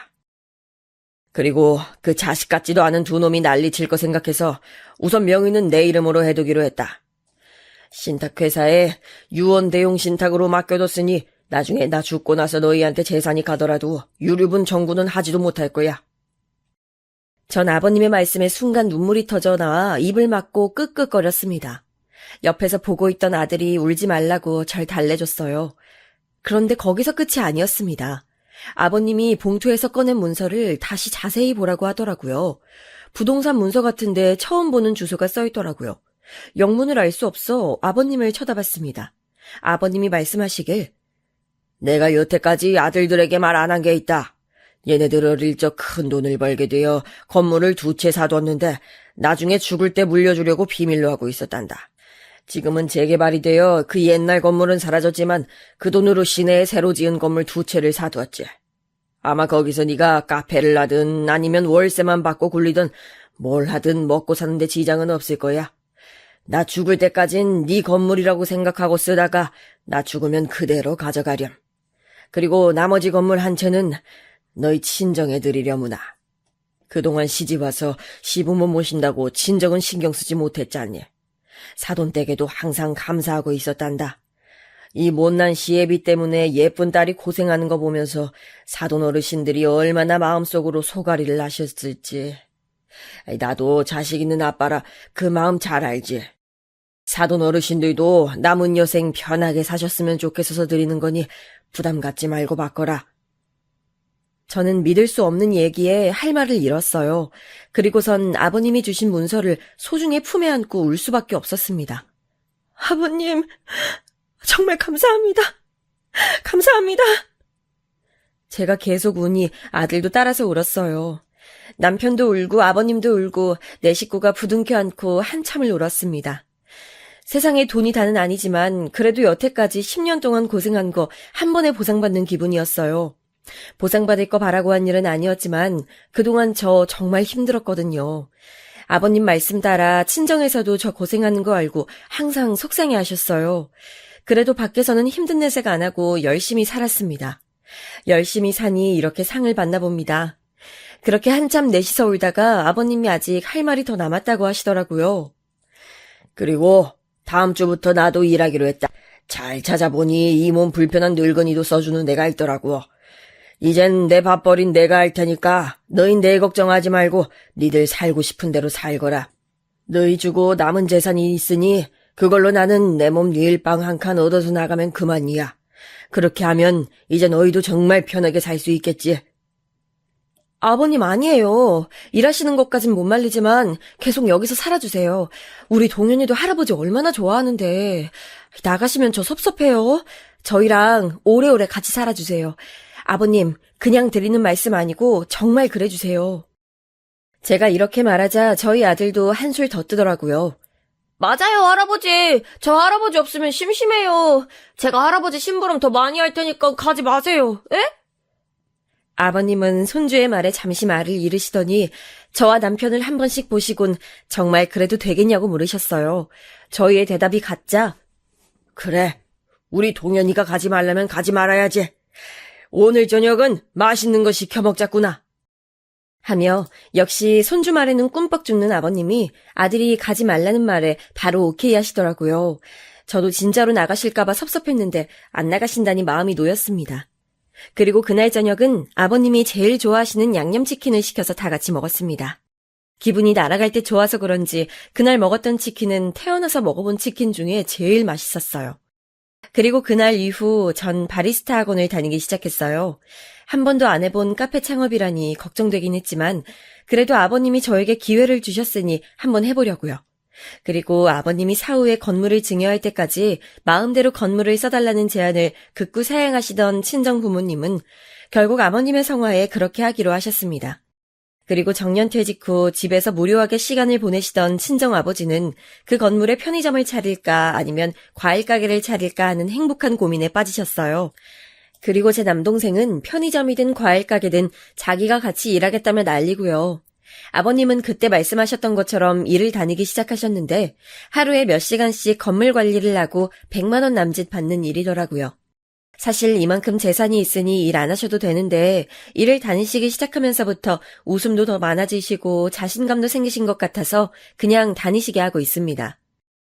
그리고 그 자식 같지도 않은 두 놈이 난리칠 거 생각해서 우선 명의는 내 이름으로 해두기로 했다. 신탁회사에 유언대용 신탁으로 맡겨뒀으니 나중에 나 죽고 나서 너희한테 재산이 가더라도 유류분 청구는 하지도 못할 거야. 전 아버님의 말씀에 순간 눈물이 터져 나와 입을 막고 끄끄거렸습니다. 옆에서 보고 있던 아들이 울지 말라고 절 달래줬어요. 그런데 거기서 끝이 아니었습니다. 아버님이 봉투에서 꺼낸 문서를 다시 자세히 보라고 하더라고요. 부동산 문서 같은데 처음 보는 주소가 써있더라고요. 영문을 알 수 없어 아버님을 쳐다봤습니다. 아버님이 말씀하시길, 내가 여태까지 아들들에게 말 안 한 게 있다. 얘네들 어릴 적 큰 돈을 벌게 되어 건물을 2채 사뒀는데 나중에 죽을 때 물려주려고 비밀로 하고 있었단다. 지금은 재개발이 되어 그 옛날 건물은 사라졌지만 그 돈으로 시내에 새로 지은 건물 2채를 사두었지. 아마 거기서 네가 카페를 하든 아니면 월세만 받고 굴리든 뭘 하든 먹고 사는데 지장은 없을 거야. 나 죽을 때까진 네 건물이라고 생각하고 쓰다가 나 죽으면 그대로 가져가렴. 그리고 나머지 건물 1채는 너희 친정에 드리려무나. 그동안 시집와서 시부모 모신다고 친정은 신경 쓰지 못했잖니. 사돈댁에도 항상 감사하고 있었단다. 이 못난 시애비 때문에 예쁜 딸이 고생하는 거 보면서 사돈 어르신들이 얼마나 마음속으로 소가리를 나셨을지. 나도 자식 있는 아빠라 그 마음 잘 알지. 사돈 어르신들도 남은 여생 편하게 사셨으면 좋겠어서 드리는 거니 부담 갖지 말고 받거라. 저는 믿을 수 없는 얘기에 할 말을 잃었어요. 그리고선 아버님이 주신 문서를 소중히 품에 안고 울 수밖에 없었습니다. 아버님, 정말 감사합니다. 감사합니다. 제가 계속 우니 아들도 따라서 울었어요. 남편도 울고 아버님도 울고 내 식구가 부둥켜 안고 한참을 울었습니다. 세상에 돈이 다는 아니지만 그래도 여태까지 10년 동안 고생한 거 한 번에 보상받는 기분이었어요. 보상받을 거 바라고 한 일은 아니었지만 그동안 저 정말 힘들었거든요. 아버님 말씀 따라 친정에서도 저 고생하는 거 알고 항상 속상해 하셨어요. 그래도 밖에서는 힘든 내색 안 하고 열심히 살았습니다. 열심히 사니 이렇게 상을 받나 봅니다. 그렇게 한참 넷이서 울다가 아버님이 아직 할 말이 더 남았다고 하시더라고요. 그리고 다음 주부터 나도 일하기로 했다. 잘 찾아보니 이 몸 불편한 늙은이도 써주는 데가 있더라고. 이젠 내 밥벌인 내가 할 테니까 너희 내 걱정하지 말고 니들 살고 싶은 대로 살거라. 너희 주고 남은 재산이 있으니 그걸로 나는 내 몸 일방 한 칸 얻어서 나가면 그만이야. 그렇게 하면 이제 너희도 정말 편하게 살 수 있겠지. 아버님 아니에요. 일하시는 것까진 못 말리지만 계속 여기서 살아주세요. 우리 동현이도 할아버지 얼마나 좋아하는데. 나가시면 저 섭섭해요. 저희랑 오래오래 같이 살아주세요. 아버님, 그냥 드리는 말씀 아니고 정말 그래주세요. 제가 이렇게 말하자 저희 아들도 한술 더 뜨더라고요. 맞아요, 할아버지. 저 할아버지 없으면 심심해요. 제가 할아버지 심부름 더 많이 할 테니까 가지 마세요. 에? 아버님은 손주의 말에 잠시 말을 잃으시더니 저와 남편을 한 번씩 보시곤 정말 그래도 되겠냐고 물으셨어요. 저희의 대답이 같자 그래, 우리 동현이가 가지 말라면 가지 말아야지. 오늘 저녁은 맛있는 거 시켜 먹자꾸나. 하며 역시 손주 말에는 꿈뻑 죽는 아버님이 아들이 가지 말라는 말에 바로 오케이 하시더라고요. 저도 진짜로 나가실까봐 섭섭했는데 안 나가신다니 마음이 놓였습니다. 그리고 그날 저녁은 아버님이 제일 좋아하시는 양념치킨을 시켜서 다 같이 먹었습니다. 기분이 날아갈 때 좋아서 그런지 그날 먹었던 치킨은 태어나서 먹어본 치킨 중에 제일 맛있었어요. 그리고 그날 이후 전 바리스타 학원을 다니기 시작했어요. 한 번도 안 해본 카페 창업이라니 걱정되긴 했지만 그래도 아버님이 저에게 기회를 주셨으니 한번 해보려고요. 그리고 아버님이 사후에 건물을 증여할 때까지 마음대로 건물을 써달라는 제안을 극구 사양하시던 친정 부모님은 결국 아버님의 성화에 그렇게 하기로 하셨습니다. 그리고 정년퇴직 후 집에서 무료하게 시간을 보내시던 친정 아버지는 그 건물에 편의점을 차릴까 아니면 과일 가게를 차릴까 하는 행복한 고민에 빠지셨어요. 그리고 제 남동생은 편의점이든 과일 가게든 자기가 같이 일하겠다며 난리고요. 아버님은 그때 말씀하셨던 것처럼 일을 다니기 시작하셨는데 하루에 몇 시간씩 건물 관리를 하고 100만 원 남짓 받는 일이더라고요. 사실 이만큼 재산이 있으니 일 안 하셔도 되는데 일을 다니시기 시작하면서부터 웃음도 더 많아지시고 자신감도 생기신 것 같아서 그냥 다니시게 하고 있습니다.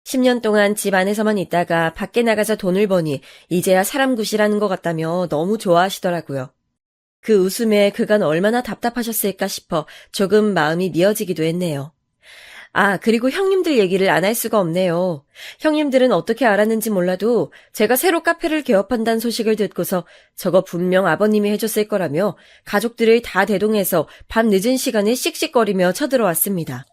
10년 동안 집 안에서만 있다가 밖에 나가서 돈을 버니 이제야 사람 굿이라는 것 같다며 너무 좋아하시더라고요. 그 웃음에 그간 얼마나 답답하셨을까 싶어 조금 마음이 미어지기도 했네요. 아, 그리고 형님들 얘기를 안 할 수가 없네요. 형님들은 어떻게 알았는지 몰라도 제가 새로 카페를 개업한다는 소식을 듣고서 저거 분명 아버님이 해줬을 거라며 가족들을 다 대동해서 밤 늦은 시간에 씩씩거리며 쳐들어왔습니다.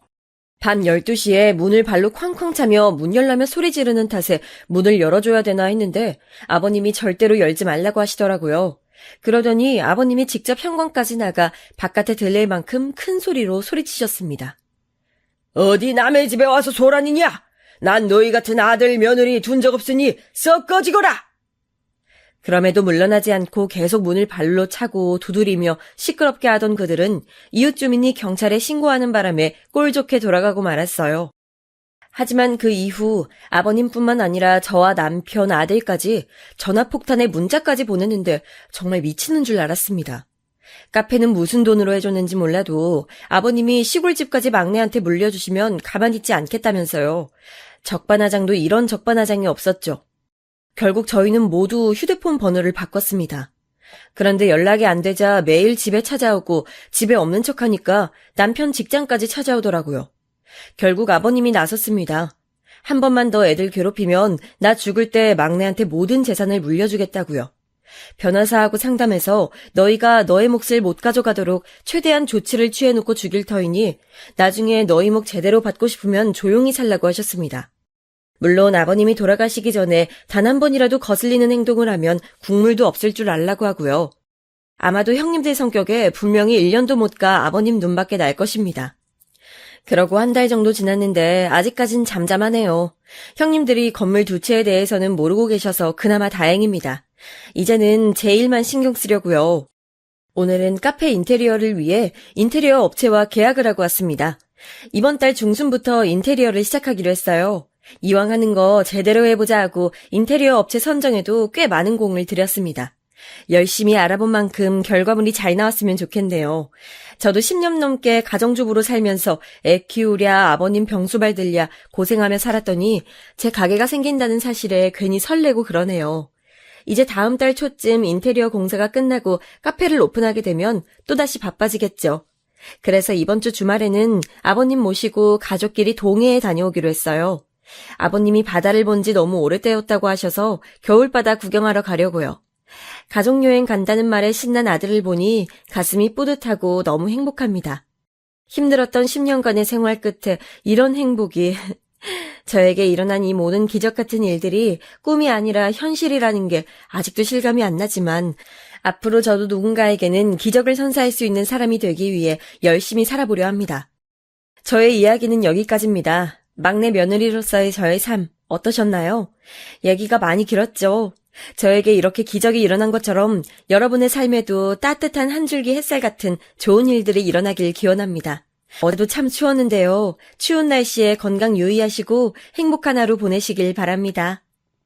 밤 12시에 문을 발로 쾅쾅 차며 문 열라며 소리 지르는 탓에 문을 열어줘야 되나 했는데 아버님이 절대로 열지 말라고 하시더라고요. 그러더니 아버님이 직접 현관까지 나가 바깥에 들릴 만큼 큰 소리로 소리치셨습니다. 어디 남의 집에 와서 소란이냐? 난 너희 같은 아들 며느리 둔 적 없으니 썩 꺼지거라! 그럼에도 물러나지 않고 계속 문을 발로 차고 두드리며 시끄럽게 하던 그들은 이웃 주민이 경찰에 신고하는 바람에 꼴 좋게 돌아가고 말았어요. 하지만 그 이후 아버님뿐만 아니라 저와 남편, 아들까지 전화폭탄에 문자까지 보냈는데 정말 미치는 줄 알았습니다. 카페는 무슨 돈으로 해줬는지 몰라도 아버님이 시골집까지 막내한테 물려주시면 가만히 있지 않겠다면서요. 적반하장도 이런 적반하장이 없었죠. 결국 저희는 모두 휴대폰 번호를 바꿨습니다. 그런데 연락이 안 되자 매일 집에 찾아오고 집에 없는 척하니까 남편 직장까지 찾아오더라고요. 결국 아버님이 나섰습니다. 한 번만 더 애들 괴롭히면 나 죽을 때 막내한테 모든 재산을 물려주겠다고요. 변호사하고 상담해서 너희가 너의 몫을 못 가져가도록 최대한 조치를 취해놓고 죽일 터이니 나중에 너희 몫 제대로 받고 싶으면 조용히 살라고 하셨습니다. 물론 아버님이 돌아가시기 전에 단 한 번이라도 거슬리는 행동을 하면 국물도 없을 줄 알라고 하고요. 아마도 형님들 성격에 분명히 1년도 못 가 아버님 눈밖에 날 것입니다. 그러고 한 달 정도 지났는데 아직까진 잠잠하네요. 형님들이 건물 두 채에 대해서는 모르고 계셔서 그나마 다행입니다. 이제는 제 일만 신경 쓰려고요. 오늘은 카페 인테리어를 위해 인테리어 업체와 계약을 하고 왔습니다. 이번 달 중순부터 인테리어를 시작하기로 했어요. 이왕 하는 거 제대로 해보자 하고 인테리어 업체 선정에도 꽤 많은 공을 들였습니다. 열심히 알아본 만큼 결과물이 잘 나왔으면 좋겠네요. 저도 10년 넘게 가정주부로 살면서 애 키우랴 아버님 병수 받들랴 고생하며 살았더니 제 가게가 생긴다는 사실에 괜히 설레고 그러네요. 이제 다음 달 초쯤 인테리어 공사가 끝나고 카페를 오픈하게 되면 또다시 바빠지겠죠. 그래서 이번 주 주말에는 아버님 모시고 가족끼리 동해에 다녀오기로 했어요. 아버님이 바다를 본 지 너무 오래되었다고 하셔서 겨울바다 구경하러 가려고요. 가족여행 간다는 말에 신난 아들을 보니 가슴이 뿌듯하고 너무 행복합니다. 힘들었던 10년간의 생활 끝에 이런 행복이 저에게 일어난 이 모든 기적 같은 일들이 꿈이 아니라 현실이라는 게 아직도 실감이 안 나지만 앞으로 저도 누군가에게는 기적을 선사할 수 있는 사람이 되기 위해 열심히 살아보려 합니다. 저의 이야기는 여기까지입니다. 막내 며느리로서의 저의 삶 어떠셨나요? 얘기가 많이 길었죠. 저에게 이렇게 기적이 일어난 것처럼 여러분의 삶에도 따뜻한 한 줄기 햇살 같은 좋은 일들이 일어나길 기원합니다. 어제도 참 추웠는데요. 추운 날씨에 건강 유의하시고 행복한 하루 보내시길 바랍니다.